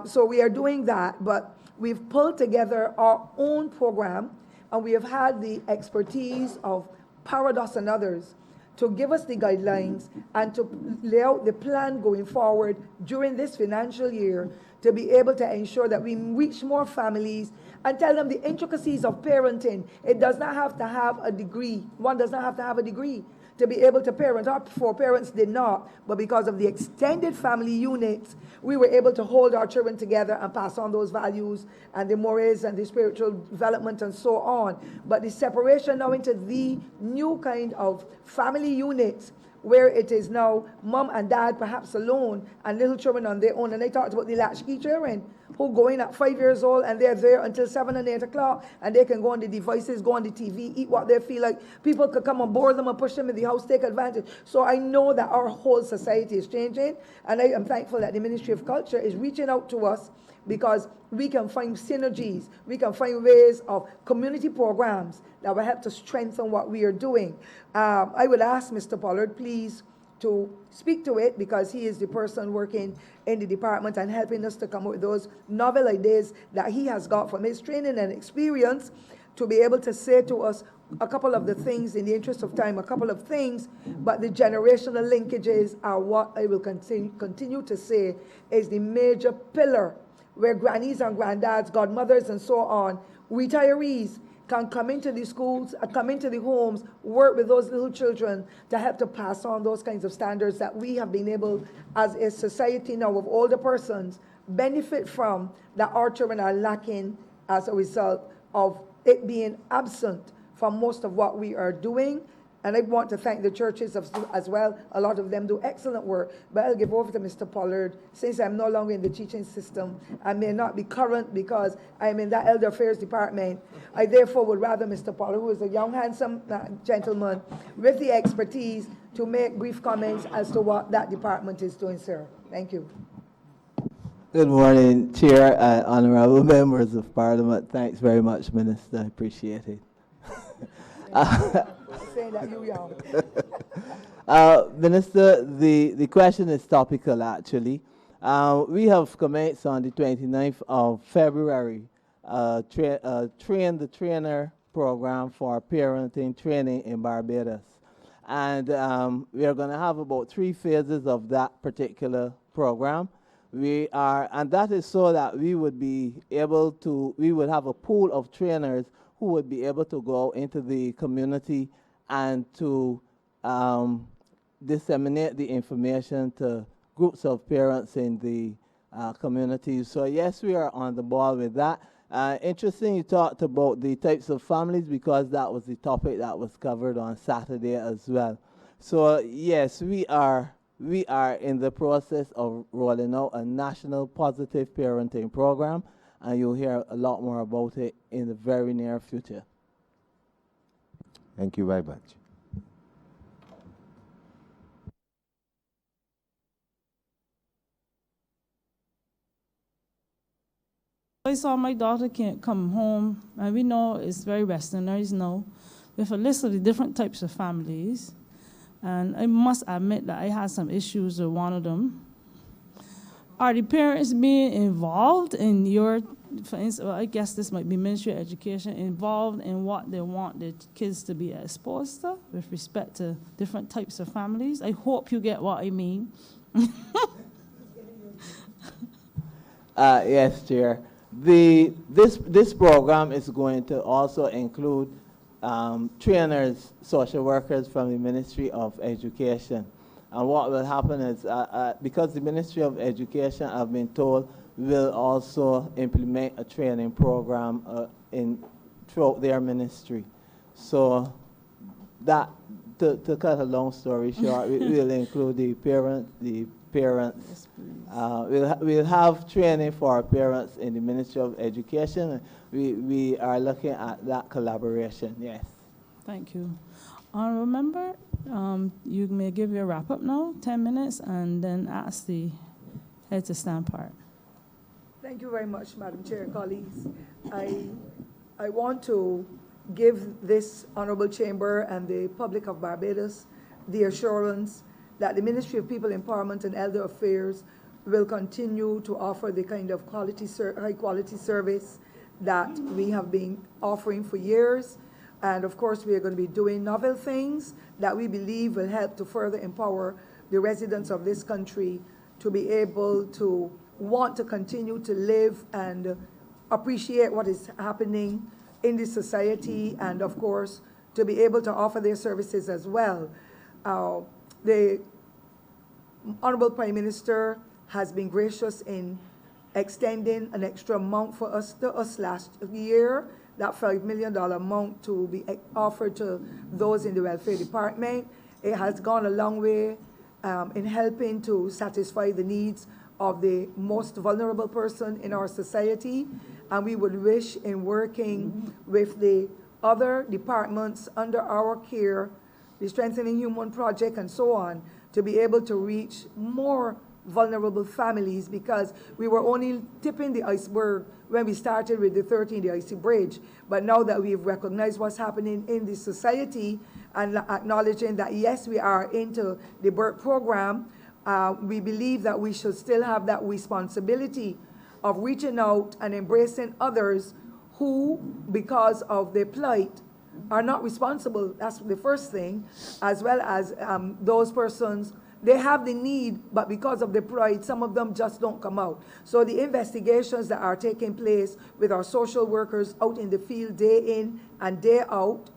S3: So we are doing that, but we've pulled together our own program, and we have had the expertise of Parados and others to give us the guidelines and to lay out the plan going forward during this financial year to be able to ensure that we reach more families and tell them the intricacies of parenting. It does not have to have a degree. One does not have to have a degree to be able to parent. Our parents did not, but because of the extended family units, we were able to hold our children together and pass on those values and the mores and the spiritual development and so on. But the separation now into the new kind of family units where it is now mom and dad perhaps alone and little children on their own. And I talked about the latchkey children who go in at 5 years old and they're there until 7 and 8 o'clock, and they can go on the devices, go on the TV, eat what they feel like. People could come and board them and push them in the house, take advantage. So I know that our whole society is changing, and I am thankful that the Ministry of Culture is reaching out to us because we can find synergies, we can find ways of community programs that will help to strengthen what we are doing. I would ask Mr. Pollard, please, to speak to it because he is the person working in the department and helping us to come up with those novel ideas that he has got from his training and experience to be able to say to us a couple of the things in the interest of time, a couple of things, but the generational linkages are what I will continue to say is the major pillar where grannies and granddads, godmothers and so on, retirees can come into the schools, come into the homes, work with those little children to help to pass on those kinds of standards that we have been able, as a society now of older persons, benefit from, that our children are lacking as a result of it being absent from most of what we are doing. And I want to thank the churches as well. A lot of them do excellent work. But I'll give over to Mr. Pollard. Since I'm no longer in the teaching system, I may not be current because I'm in that Elder Affairs department. I therefore would rather Mr. Pollard, who is a young, handsome gentleman with the expertise, to make brief comments as to what that department is doing, sir. Thank you.
S12: Good morning, Chair and honorable members of Parliament. Thanks very much, Minister. I appreciate it.
S3: Saying that you young.
S12: Minister, the question is topical, actually. We have commenced on the 29th of February, Train the Trainer program for parenting training in Barbados. And we are going to have about 3 phases of that particular program. And that is so that we would be able to, we would have a pool of trainers who would be able to go into the community and to disseminate the information to groups of parents in the community. So yes, we are on the ball with that. Interesting you talked about the types of families, because that was the topic that was covered on Saturday as well. So yes, we are in the process of rolling out a national positive parenting program, and you'll hear a lot more about it in the very near future.
S11: Thank you very much.
S1: I saw my daughter can't come home, and we know it's very westernized now, with a list of the different types of families. And I must admit that I had some issues with one of them. Are the parents being involved in your, for instance, well, I guess this might be Ministry of Education, involved in what they want their kids to be exposed to with respect to different types of families? I hope you get what I mean.
S12: Yes, Chair. This program is going to also include trainers, social workers from the Ministry of Education. And what will happen is, because the Ministry of Education, I've been told, will also implement a training program throughout their ministry. So that, to cut a long story short, we will include the parents. Yes, we'll have training for our parents in the Ministry of Education. We are looking at that collaboration, yes.
S1: Thank you. Honorable member, you may give your wrap-up now, 10 minutes, and then ask the head to stand part.
S3: Thank you very much, Madam Chair, colleagues. I want to give this honorable chamber and the public of Barbados the assurance that the Ministry of People Empowerment and Elder Affairs will continue to offer the kind of high-quality service that we have been offering for years. And of course, we are going to be doing novel things that we believe will help to further empower the residents of this country to be able to want to continue to live and appreciate what is happening in this society, and of course, to be able to offer their services as well. The Honorable Prime Minister has been gracious in extending an extra amount for us last year, that $5 million amount to be offered to those in the welfare department. It has gone a long way in helping to satisfy the needs of the most vulnerable person in our society. And we would wish, in working with the other departments under our care, the Strengthening Human Project and so on, to be able to reach more vulnerable families, because we were only tipping the iceberg when we started with the 13, the Icy Bridge. But now that we've recognized what's happening in the society and acknowledging that, yes, we are into the BERT program, we believe that we should still have that responsibility of reaching out and embracing others who, because of their plight, are not responsible. That's the first thing, as well as those persons they have the need, but because of the pride, some of them just don't come out. So the investigations that are taking place with our social workers out in the field day in and day out,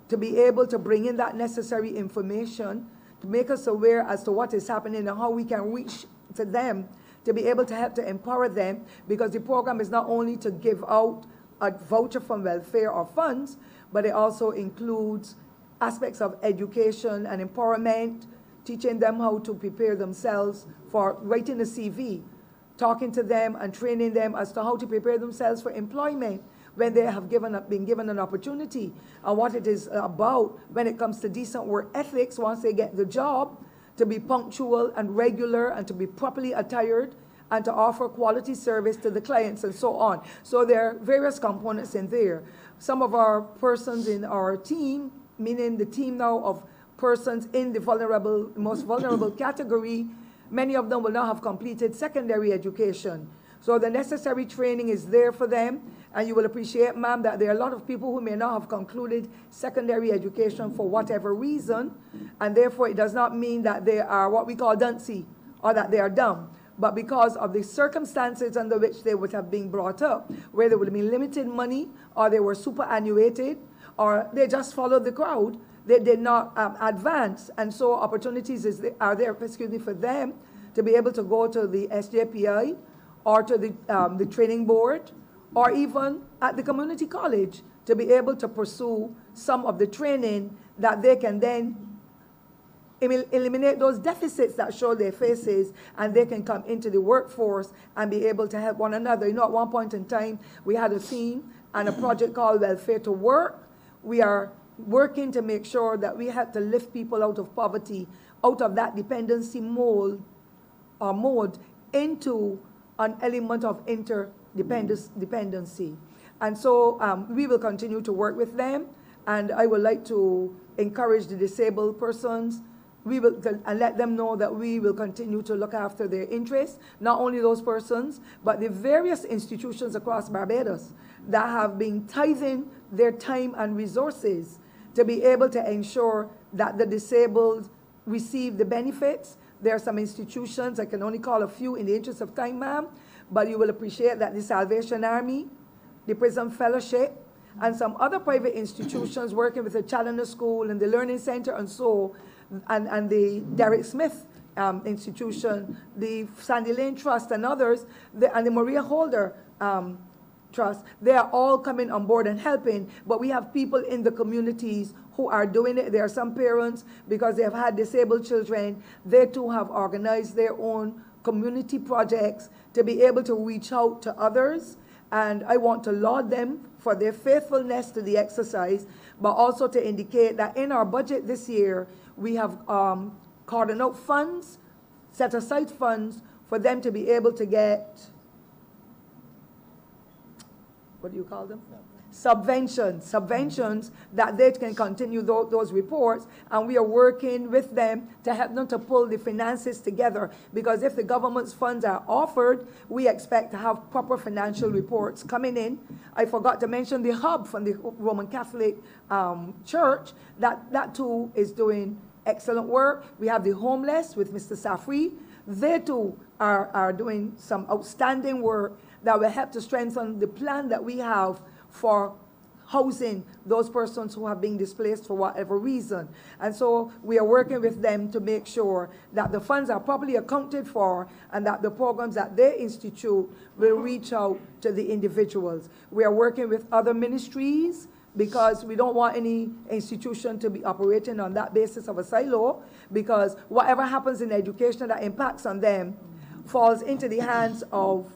S3: to be able to bring in that necessary information, to make us aware as to what is happening and how we can reach to them, to be able to help to empower them, because the program is not only to give out a voucher from welfare or funds, but it also includes aspects of education and empowerment, teaching them how to prepare themselves for writing a CV, talking to them and training them as to how to prepare themselves for employment when they have been given an opportunity, and what it is about when it comes to decent work ethics once they get the job, to be punctual and regular and to be properly attired and to offer quality service to the clients and so on. So there are various components in there. Some of our persons in our team, meaning the team now of persons in the most vulnerable category, many of them will not have completed secondary education. So the necessary training is there for them, and you will appreciate, ma'am, that there are a lot of people who may not have concluded secondary education for whatever reason, and therefore it does not mean that they are what we call dunce or that they are dumb. But because of the circumstances under which they would have been brought up, where there would have been limited money, or they were superannuated, or they just followed the crowd, they did not advance. And so opportunities are there, for them to be able to go to the SJPI or to the training board, or even at the community college, to be able to pursue some of the training that they can then eliminate those deficits that show their faces, and they can come into the workforce and be able to help one another. You know, at one point in time, we had a theme and a project called Welfare to Work. We are working to make sure that we have to lift people out of poverty, out of that dependency mode, into an element of interdependency. And so we will continue to work with them, and I would like to encourage the disabled persons, and let them know that we will continue to look after their interests, not only those persons, but the various institutions across Barbados that have been tithing their time and resources to be able to ensure that the disabled receive the benefits. There are some institutions, I can only call a few in the interest of time, ma'am, but you will appreciate that the Salvation Army, the Prison Fellowship, and some other private institutions working with the Challenger School and the Learning Center and so, and the Derek Smith institution, the Sandy Lane Trust and others, and the Maria Holder Trust, they are all coming on board and helping, but we have people in the communities who are doing it. There are some parents, because they have had disabled children, they too have organized their own community projects to be able to reach out to others, and I want to laud them for their faithfulness to the exercise, but also to indicate that in our budget this year, we have cordoned out funds, set aside funds for them to be able to get, what do you call them? Subventions that they can continue those reports, and we are working with them to help them to pull the finances together, because if the government's funds are offered, we expect to have proper financial reports coming in. I forgot to mention the hub from the Roman Catholic Church, that too is doing excellent work. We have the homeless with Mr. Safri. They too are doing some outstanding work that will help to strengthen the plan that we have for housing those persons who have been displaced for whatever reason. And so we are working with them to make sure that the funds are properly accounted for, and that the programs that they institute will reach out to the individuals. We are working with other ministries, because we don't want any institution to be operating on that basis of a silo, because whatever happens in education that impacts on them falls into the hands of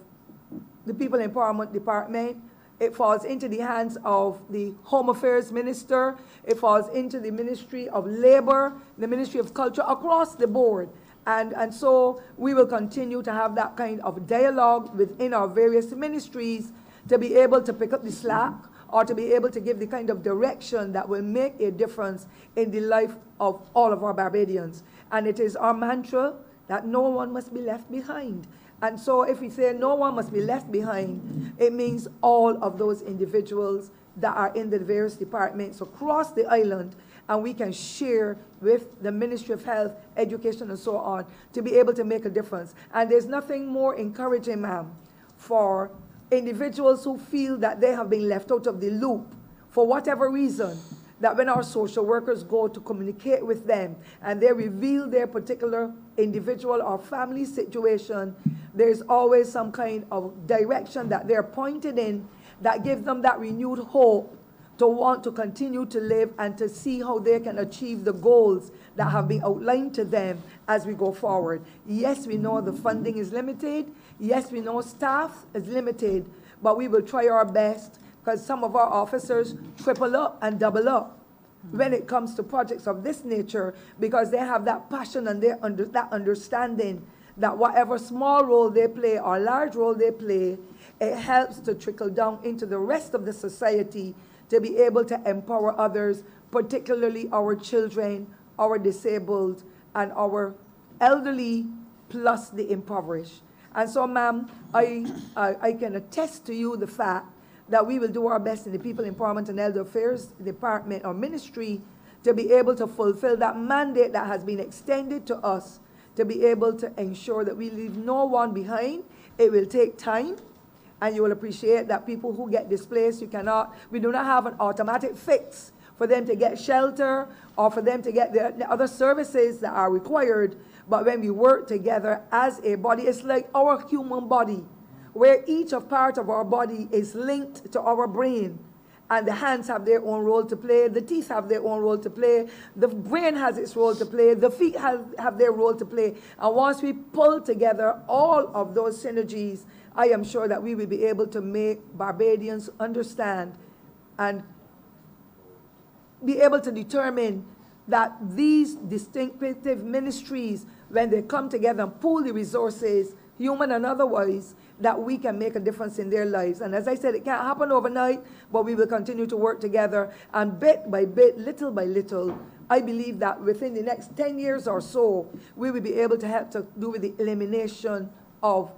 S3: the People Empowerment Department. It falls into the hands of the Home Affairs Minister. It falls into the Ministry of Labor, the Ministry of Culture, across the board. And so we will continue to have that kind of dialogue within our various ministries to be able to pick up the slack, or to be able to give the kind of direction that will make a difference in the life of all of our Barbadians. And it is our mantra that no one must be left behind. And so if we say no one must be left behind, it means all of those individuals that are in the various departments across the island, and we can share with the Ministry of Health, Education, and so on to be able to make a difference. And there's nothing more encouraging, ma'am, for individuals who feel that they have been left out of the loop for whatever reason, that when our social workers go to communicate with them and they reveal their particular individual or family situation, there's always some kind of direction that they're pointed in that gives them that renewed hope to want to continue to live and to see how they can achieve the goals that have been outlined to them as we go forward. Yes, we know the funding is limited. Yes, we know staff is limited, but we will try our best, because some of our officers triple up and double up when it comes to projects of this nature, because they have that passion and that understanding that whatever small role they play or large role they play, it helps to trickle down into the rest of the society to be able to empower others, particularly our children, our disabled, and our elderly, plus the impoverished. And so, ma'am, I can attest to you the fact that we will do our best in the People Empowerment and Elder Affairs Department or Ministry to be able to fulfill that mandate that has been extended to us, to be able to ensure that we leave no one behind. It will take time, and you will appreciate that people who get displaced, we do not have an automatic fix for them to get shelter or for them to get the other services that are required. But when we work together as a body, it's like our human body, where each part of our body is linked to our brain. And the hands have their own role to play, the teeth have their own role to play, the brain has its role to play, the feet have their role to play. And once we pull together all of those synergies, I am sure that we will be able to make Barbadians understand and be able to determine that these distinctive ministries, when they come together and pool the resources, human and otherwise, that we can make a difference in their lives. And as I said, it can't happen overnight, but we will continue to work together. And bit by bit, little by little, I believe that within the next 10 years or so, we will be able to help to do with the elimination of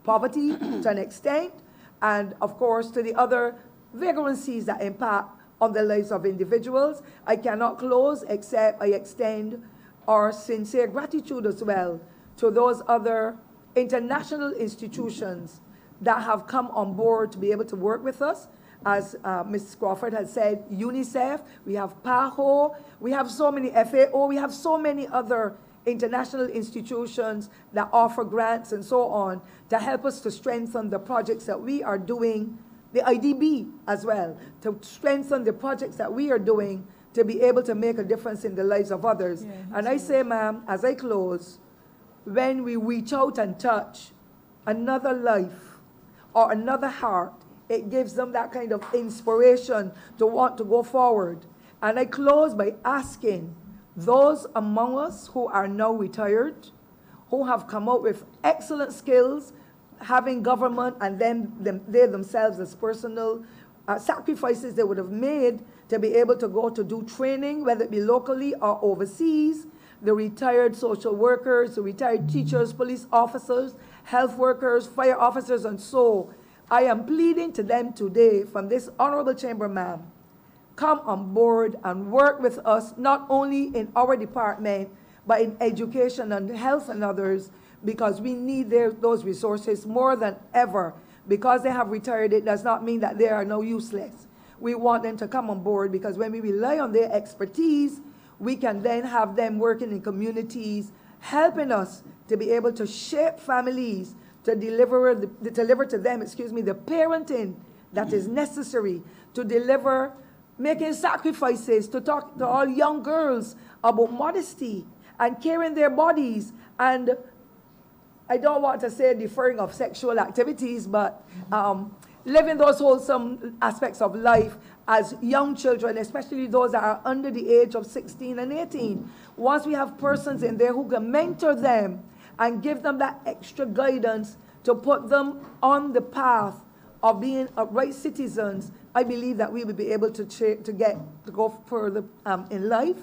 S3: poverty to an extent, and of course to the other vagrancies that impact on the lives of individuals. I cannot close except I extend our sincere gratitude as well to those other international institutions that have come on board to be able to work with us. As Mrs. Crawford has said, UNICEF, we have PAHO, we have so many FAO, we have so many other international institutions that offer grants and so on to help us to strengthen the projects that we are doing, the IDB as well, to strengthen the projects that we are doing to be able to make a difference in the lives of others. Yeah, and I say, ma'am, as I close, when we reach out and touch another life or another heart, it gives them that kind of inspiration to want to go forward. And I close by asking those among us who are now retired, who have come out with excellent skills, having government and then they themselves as personal sacrifices they would have made to be able to go to do training, whether it be locally or overseas, the retired social workers, the retired teachers, police officers, health workers, fire officers, and so I am pleading to them today from this honorable chamber, ma'am, come on board and work with us, not only in our department, but in education and health and others, because we need those resources more than ever. Because they have retired, it does not mean that they are now useless. We want them to come on board, because when we rely on their expertise, we can then have them working in communities, helping us to be able to shape families, to deliver to them, the parenting that is necessary, to deliver, making sacrifices, to talk to all young girls about modesty and caring their bodies, and I don't want to say deferring of sexual activities, but living those wholesome aspects of life as young children, especially those that are under the age of 16 and 18. Once we have persons in there who can mentor them and give them that extra guidance to put them on the path of being upright citizens, I believe that we will be able to go further in life.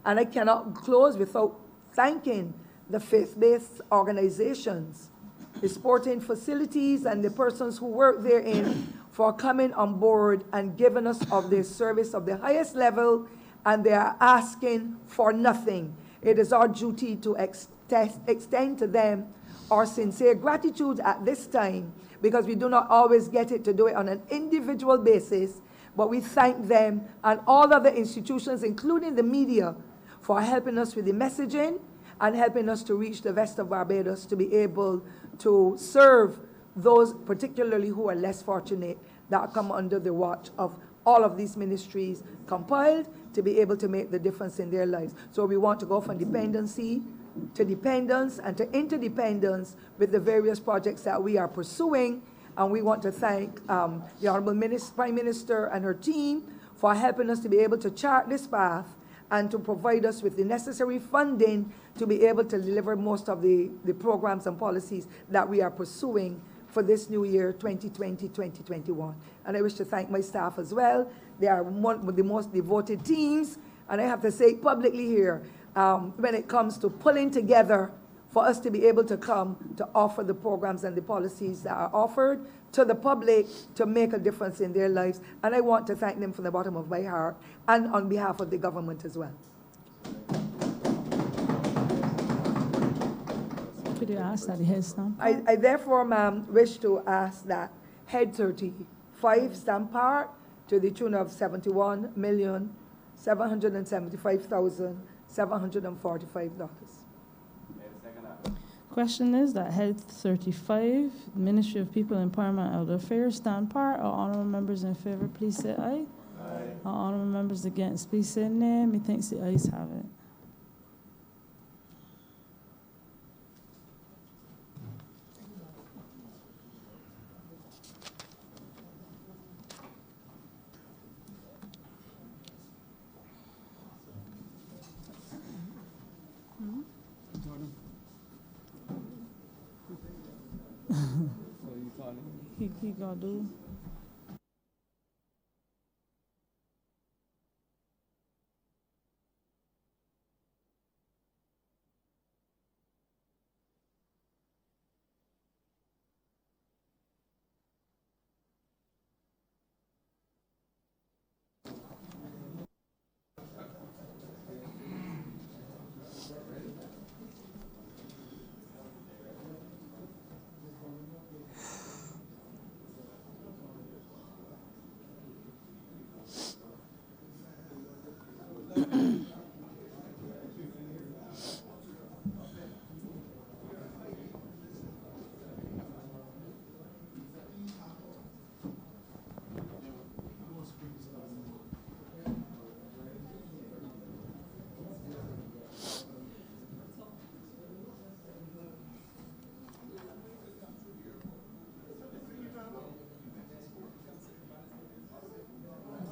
S3: And I cannot close without thanking the faith-based organizations, the sporting facilities, and the persons who work therein for coming on board and giving us of their service of the highest level and they are asking for nothing. It is our duty to extend to them our sincere gratitude at this time, because we do not always get it to do it on an individual basis, but we thank them and all other institutions, including the media, for helping us with the messaging and helping us to reach the rest of Barbados to be able to serve those particularly who are less fortunate that come under the watch of all of these ministries compiled to be able to make the difference in their lives. So we want to go from dependency to dependence and to interdependence with the various projects that we are pursuing. And we want to thank the Honorable Prime Minister and her team for helping us to be able to chart this path and to provide us with the necessary funding to be able to deliver most of the programs and policies that we are pursuing for this new year, 2020-2021. And I wish to thank my staff as well. They are one of the most devoted teams, and I have to say publicly here, when it comes to pulling together for us to be able to come to offer the programs and the policies that are offered to the public to make a difference in their lives. And I want to thank them from the bottom of my heart and on behalf of the government as well.
S1: Could you ask that the head stamp?
S3: I therefore, ma'am, wish to ask that head 35 stamp part to the tune of $71,775,745.
S1: Question is that head 35, Ministry of People, Empowerment and Elder Affairs, stand part. All honorable members in favor, please say aye. Aye. All honorable members against, please say nay. Methinks the ayes have it. He gonna do.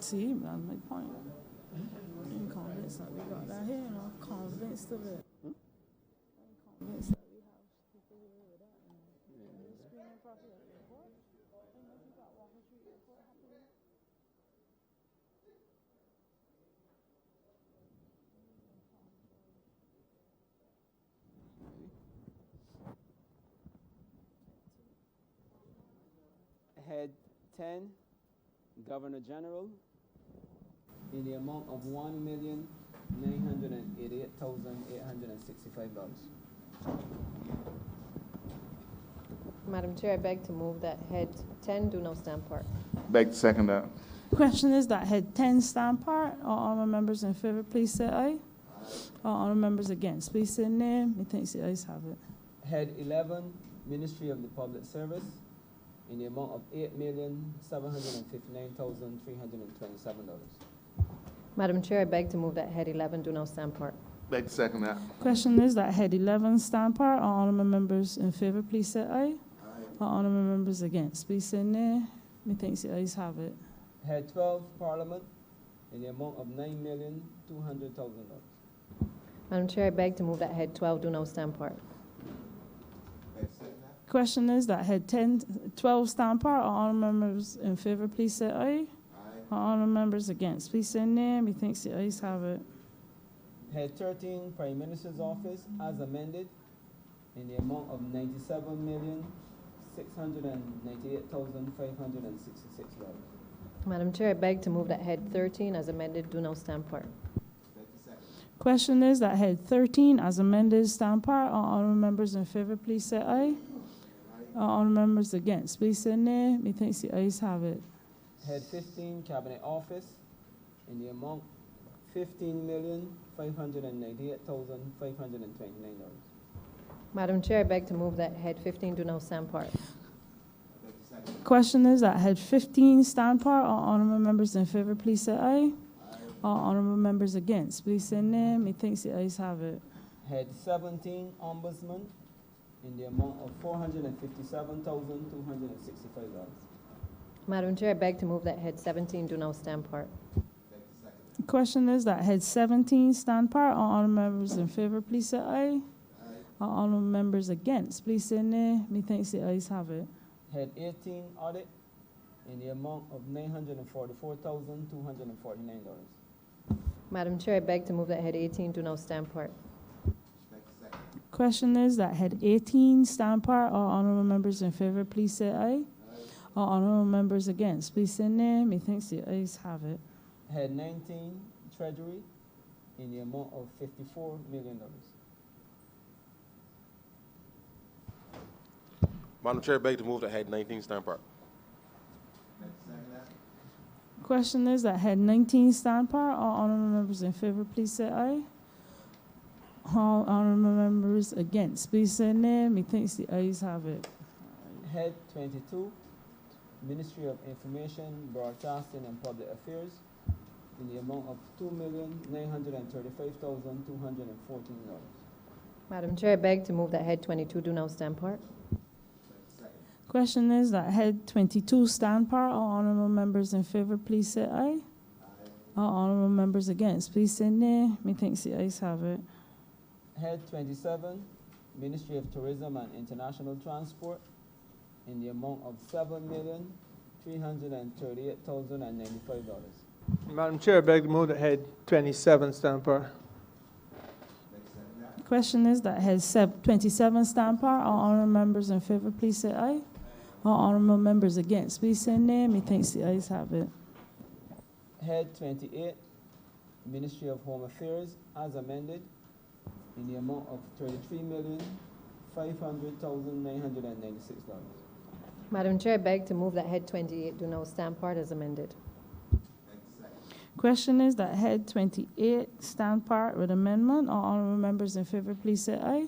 S1: See, that's my point. I'm convinced that we got that here, and I'm convinced of it. I'm convinced that we have people here with that. Screening properly at the airport. And if you got Walker Street Airport happening.
S13: Head 10, Governor General, in the amount of $1,988,865.
S14: Madam Chair, I beg to move that head 10 do no stamp part.
S15: Beg to second that.
S1: Question is that head 10 stand part. All honorable members in favor, please say aye. All honorable members against, please say nay. Methinks the ayes have it.
S13: Head 11, Ministry of the Public Service, in the amount of $8,759,327.
S14: Madam Chair, I beg to move that head 11 do no stamp part.
S15: Beg to second that.
S1: Question is that head 11 stand part. All honorable members in favor, please say aye. All honorable members against, please say nay. Methinks the ayes have it.
S13: Head 12, Parliament, in the amount of $9,200,000.
S14: Madam Chair, I beg to move that head 12 do no stamp part.
S1: Question is that head 12 stand part. All honorable members in favor, please say aye. All honorable members against, please say nay. Methinks the ayes have it.
S13: Head 13, Prime Minister's Office, as amended, in the amount of $97,698,566.
S14: Madam Chair, I beg to move that head 13 as amended do no stamp part.
S1: Question is that head 13 as amended, stand part. All honorable members in favor, please say aye. All honorable members against, please say nay. Methinks the ayes have it.
S13: Head 15, Cabinet Office, in the amount $15,598,529.
S14: Madam Chair, I beg to move that head 15 do now stand part.
S1: Question is that head 15 stand part. All honorable members in favor, please say aye. All honorable members against, please say nay. Methinks the ayes have it.
S13: Head 17, Ombudsman, in the amount of $457,265.
S14: Madam Chair, I beg to move that head 17 do now stand part.
S1: Question is that head 17 stand part. All honorable members in favor, please say aye. All honorable members against, please say nay. Methinks the ayes have it.
S13: Head 18, Audit, in the amount of $944,249.
S14: Madam Chair, I beg to move that head 18 do now stand part.
S1: Question is that head 18 stand part. All honorable members in favor, please say aye. All honorable members against, please say nay. Methinks the ayes have it.
S13: Head 19, Treasury, in the amount of $54 million.
S16: Madam Chair, I beg to move that head 19 stand part.
S1: Question is that head 19 stand part. All honorable members in favor, please say aye. All honorable members against, please say nay. Methinks the ayes have it.
S13: Head 22, Ministry of Information, Broadcasting and Public Affairs, in the amount of $2,935,214.
S14: Madam Chair, I beg to move that head 22 do now stand part.
S1: Question is that head 22 stand part. All honorable members in favor, please say aye. All honorable members against, please say nay. Methinks the ayes have it.
S13: Head 27, Ministry of Tourism and International Transport, in the amount of $7,338,095.
S17: Madam Chair, I beg to move that head 27 stand part.
S1: Question is that head 27 stand part. All honorable members in favor, please say aye. All honorable members against, please say nay. Methinks the ayes have it.
S13: Head 28, Ministry of Home Affairs, as amended, in the amount of $33,500,996.
S14: Madam Chair, I beg to move that head 28 do now stand part as amended.
S1: Question is that head 28 stand part with amendment. All honorable members in favor, please say aye.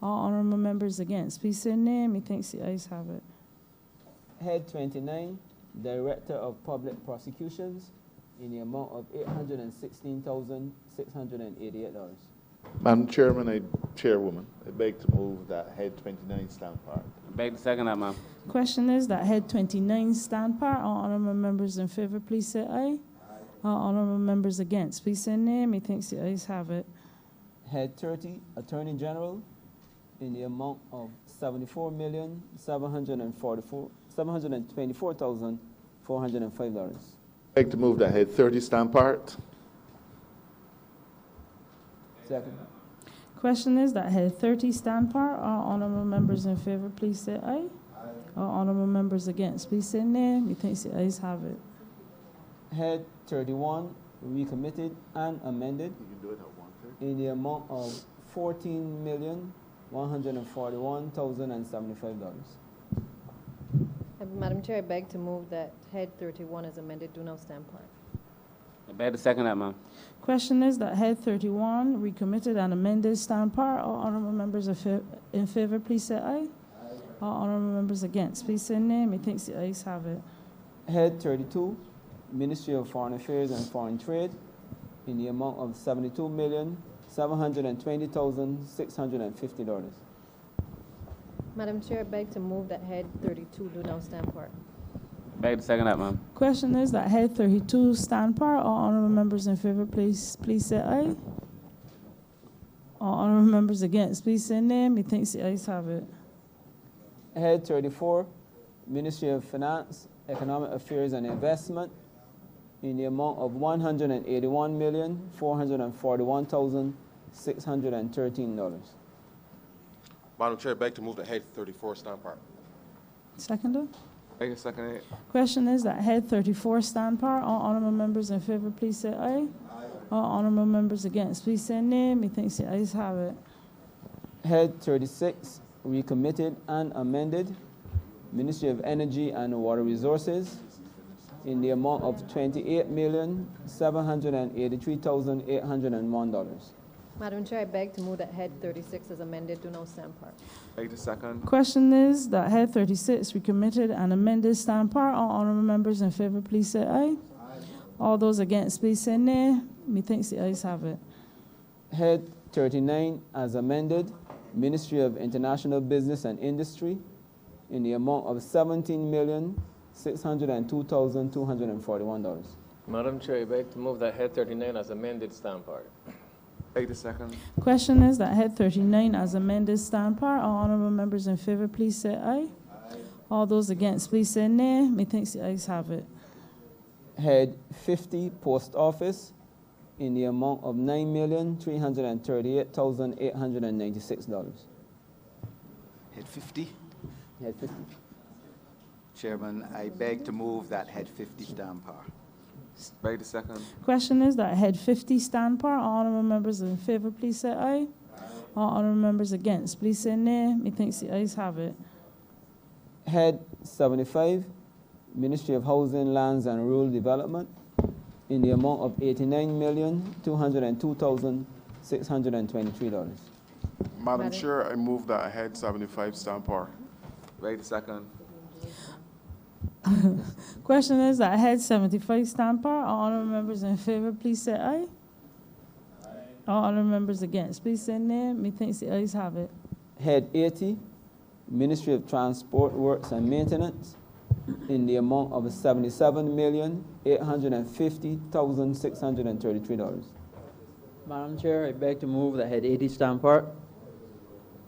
S1: All honorable members against, please say nay. Methinks the ayes have it.
S13: Head 29, Director of Public Prosecutions, in the amount of $816,688.
S15: Madam Chairman, Chairwoman, I beg to move that head 29 stand part.
S2: I beg to second that, ma'am.
S1: Question is that head 29 stand part. All honorable members in favor, please say aye. All honorable members against, please say nay. Methinks the ayes have it.
S13: Head 30, Attorney General, in the amount of $74,724,405.
S15: Beg to move that head 30 stand part.
S13: Second.
S1: Question is that head 30 stand part. All honorable members in favor, please say aye. All honorable members against, please say nay. Methinks the ayes have it.
S13: Head 31, recommitted and amended, in the amount of $14,141,075.
S14: Madam Chair, I beg to move that head 31 as amended do now stand part.
S2: I beg to second that, ma'am.
S1: Question is that head 31, recommitted and amended, stand par. All honorable members in favor, please say aye. All honorable members against, please say nay. Methinks the ayes have it.
S13: Head 32, Ministry of Foreign Affairs and Foreign Trade, in the amount of $72,720,650.
S14: Madam Chair, I beg to move that head 32 do now stand part.
S2: Beg to second that, ma'am.
S1: Question is that head 32 stand par. All honorable members in favor, please say aye. All honorable members against, please say nay. Methinks the ayes have it.
S13: Head 34, Ministry of Finance, Economic Affairs and Investment, in the amount of $181,441,613.
S16: Madam Chair, I beg to move that head 34 stand part.
S1: Seconder?
S10: I can second it.
S1: Question is that head 34 stand par. All honorable members in favor, please say aye. All honorable members against, please say nay. Methinks the ayes have it.
S13: Head 36, recommitted and amended, Ministry of Energy and Water Resources, in the amount of $28,783,801.
S14: Madam Chair, I beg to move that head 36 as amended do now stand part.
S10: Beg the second.
S1: Question is that head 36 recommitted and amended stand par. All honorable members in favor, please say aye. All those against, please say nay. Methinks the ayes have it.
S13: Head 39 as amended, Ministry of International Business and Industry, in the amount of $17,602,241.
S18: Madam Chair, I beg to move that head 39 as amended stand part.
S10: Beg the second.
S1: Question is that head 39 as amended stand par. All honorable members in favor, please say aye. All those against, please say nay. Methinks the ayes have it.
S13: Head 50, Post Office, in the amount of $9,338,896.
S19: Head 50.
S13: Head 50.
S19: Chairman, I beg to move that head 50 stand par.
S10: Beg the second.
S1: Question is that head 50 stand par. All honorable members in favor, please say aye. All honorable members against, please say nay. Methinks the ayes have it.
S13: Head 75, Ministry of Housing, Lands and Rural Development, in the amount of $89,202,623.
S16: Madam Chair, I move that head 75 stand par.
S10: Beg the second.
S1: Question is that head 75 stand par. All honorable members in favor, please say aye. All honorable members against, please say nay. Methinks the ayes have it.
S13: Head 80, Ministry of Transport, Works and Maintenance, in the amount of $77,850,633.
S20: Madam Chair, I beg to move that head 80 stand part.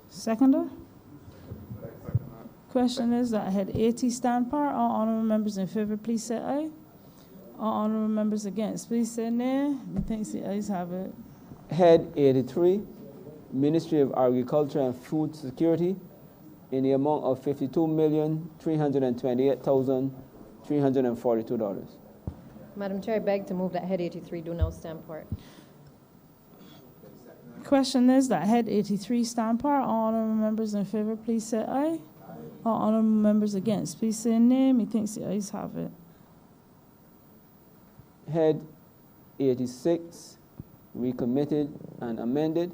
S1: Seconder? Question is that head 80 stand par. All honorable members in favor, please say aye. All honorable members against, please say nay. Methinks the ayes have it.
S13: Head 83, Ministry of Agriculture and Food Security, in the amount of $52,328,342.
S14: Madam Chair, I beg to move that head 83 do now stand part.
S1: Question is that head 83 stand par. All honorable members in favor, please say aye. All honorable members against, please say nay. Methinks the ayes have it.
S13: Head 86, recommitted and amended,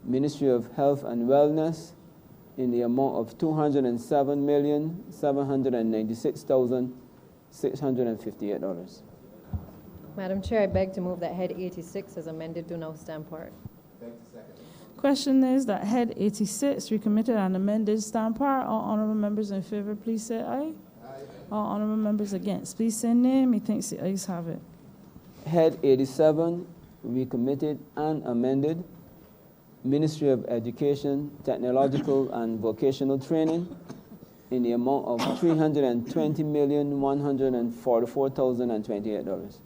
S13: Ministry of Health and Wellness, in the amount of $207,796,658.
S14: Madam Chair, I beg to move that head 86 as amended do now stand part.
S1: Question is that head 86 recommitted and amended stand par. All honorable members in favor, please say aye. All honorable members against, please say nay. Methinks the ayes have it.
S13: Head 87, recommitted and amended, Ministry of Education, Technological and Vocational Training, in the amount of $320,144,028.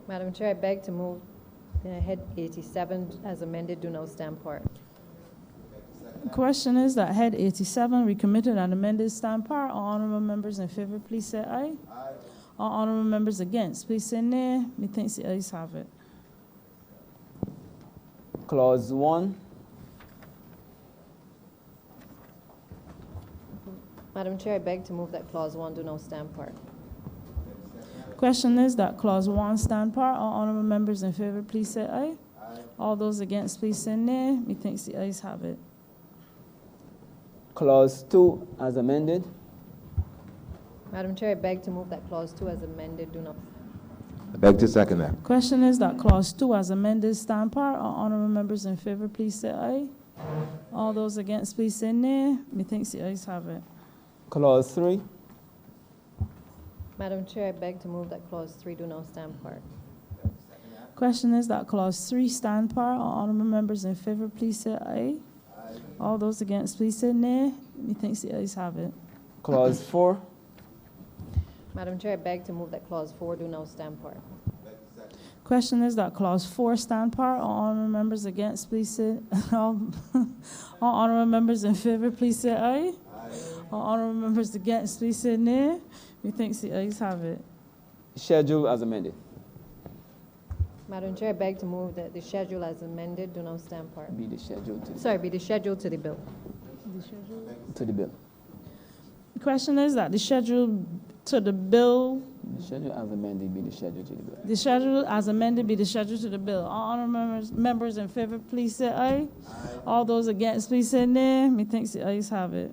S14: Madam Chair, I beg to move head 87 as amended do now stand part.
S1: Question is that head 87 recommitted and amended stand par. All honorable members in favor, please say aye. All honorable members against, please say nay. Methinks the ayes have it.
S13: Clause 1.
S14: Madam Chair, I beg to move that clause 1 do now stand part.
S1: Question is that clause 1 stand par. All honorable members in favor, please say aye. All those against, please say nay. Methinks the ayes have it.
S13: Clause 2 as amended.
S14: Madam Chair, I beg to move that clause 2 as amended do not.
S11: I beg to second that.
S1: Question is that clause 2 as amended stand par. All honorable members in favor, please say aye. All those against, please say nay. Methinks the ayes have it.
S13: Clause 3.
S14: Madam Chair, I beg to move that clause 3 do now stand part.
S1: Question is that clause 3 stand par. All honorable members in favor, please say aye. All those against, please say nay. Methinks the ayes have it.
S13: Clause 4.
S14: Madam Chair, I beg to move that clause 4 do now stand part.
S1: Question is that clause 4 stand par. All honorable members against, please say all honorable members in favor, please say aye. All honorable members against, please say nay. Methinks the ayes have it.
S13: Schedule as amended.
S14: Madam Chair, I beg to move that the schedule as amended do not stand part.
S13: Be the schedule to
S14: Sorry, be the schedule to the bill.
S13: the bill.
S1: The question is that the schedule to the bill,
S13: The schedule as amended be the schedule to the bill.
S1: the schedule as amended be the schedule to the bill. All honorable members in favor, please say aye. All those against, please say nay. Methinks the ayes have it.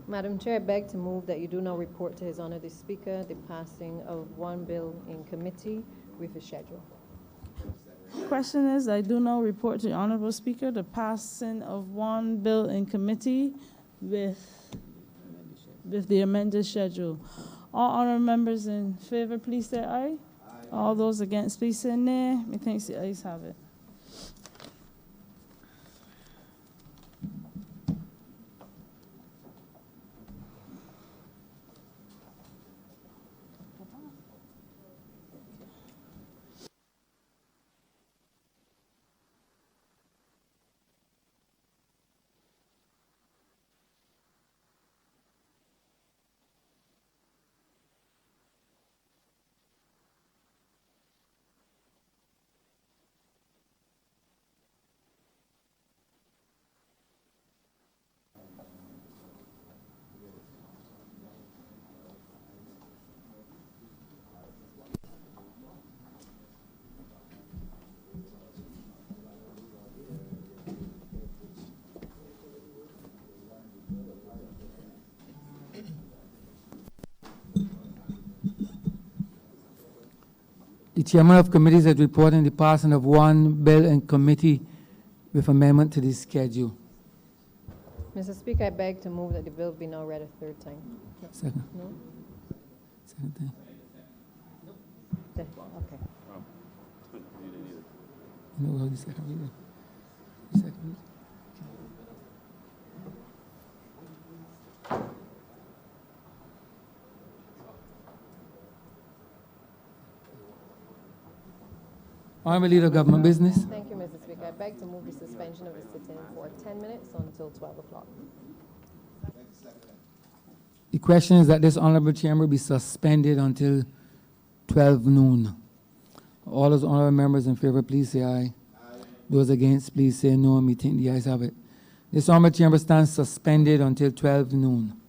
S14: Madam Chair, I beg to move that you do not report to His Honor the Speaker the passing of one bill in committee with a schedule.
S1: Question is, I do not report to the Honorable Speaker the passing of one bill in committee with the amended schedule. All honorable members in favor, please say aye. All those against, please say nay. Methinks the ayes have it.
S21: The chairman of committees has reported the passing of one bill in committee with amendment to the schedule.
S14: Mr. Speaker, I beg to move that the bill be now read a third time.
S21: Second.
S14: No?
S21: Second thing.
S14: Okay.
S21: You know, the second reader. The second reader. Honorable Leader of Government Business.
S14: Thank you, Mr. Speaker. I beg to move the suspension of the sitting for 10 minutes until 12 o'clock.
S21: The question is that this honorable chamber be suspended until 12 noon. All those honorable members in favor, please say aye. Those against, please say no. Me think the ayes have it. This honorable chamber stands suspended until 12 noon.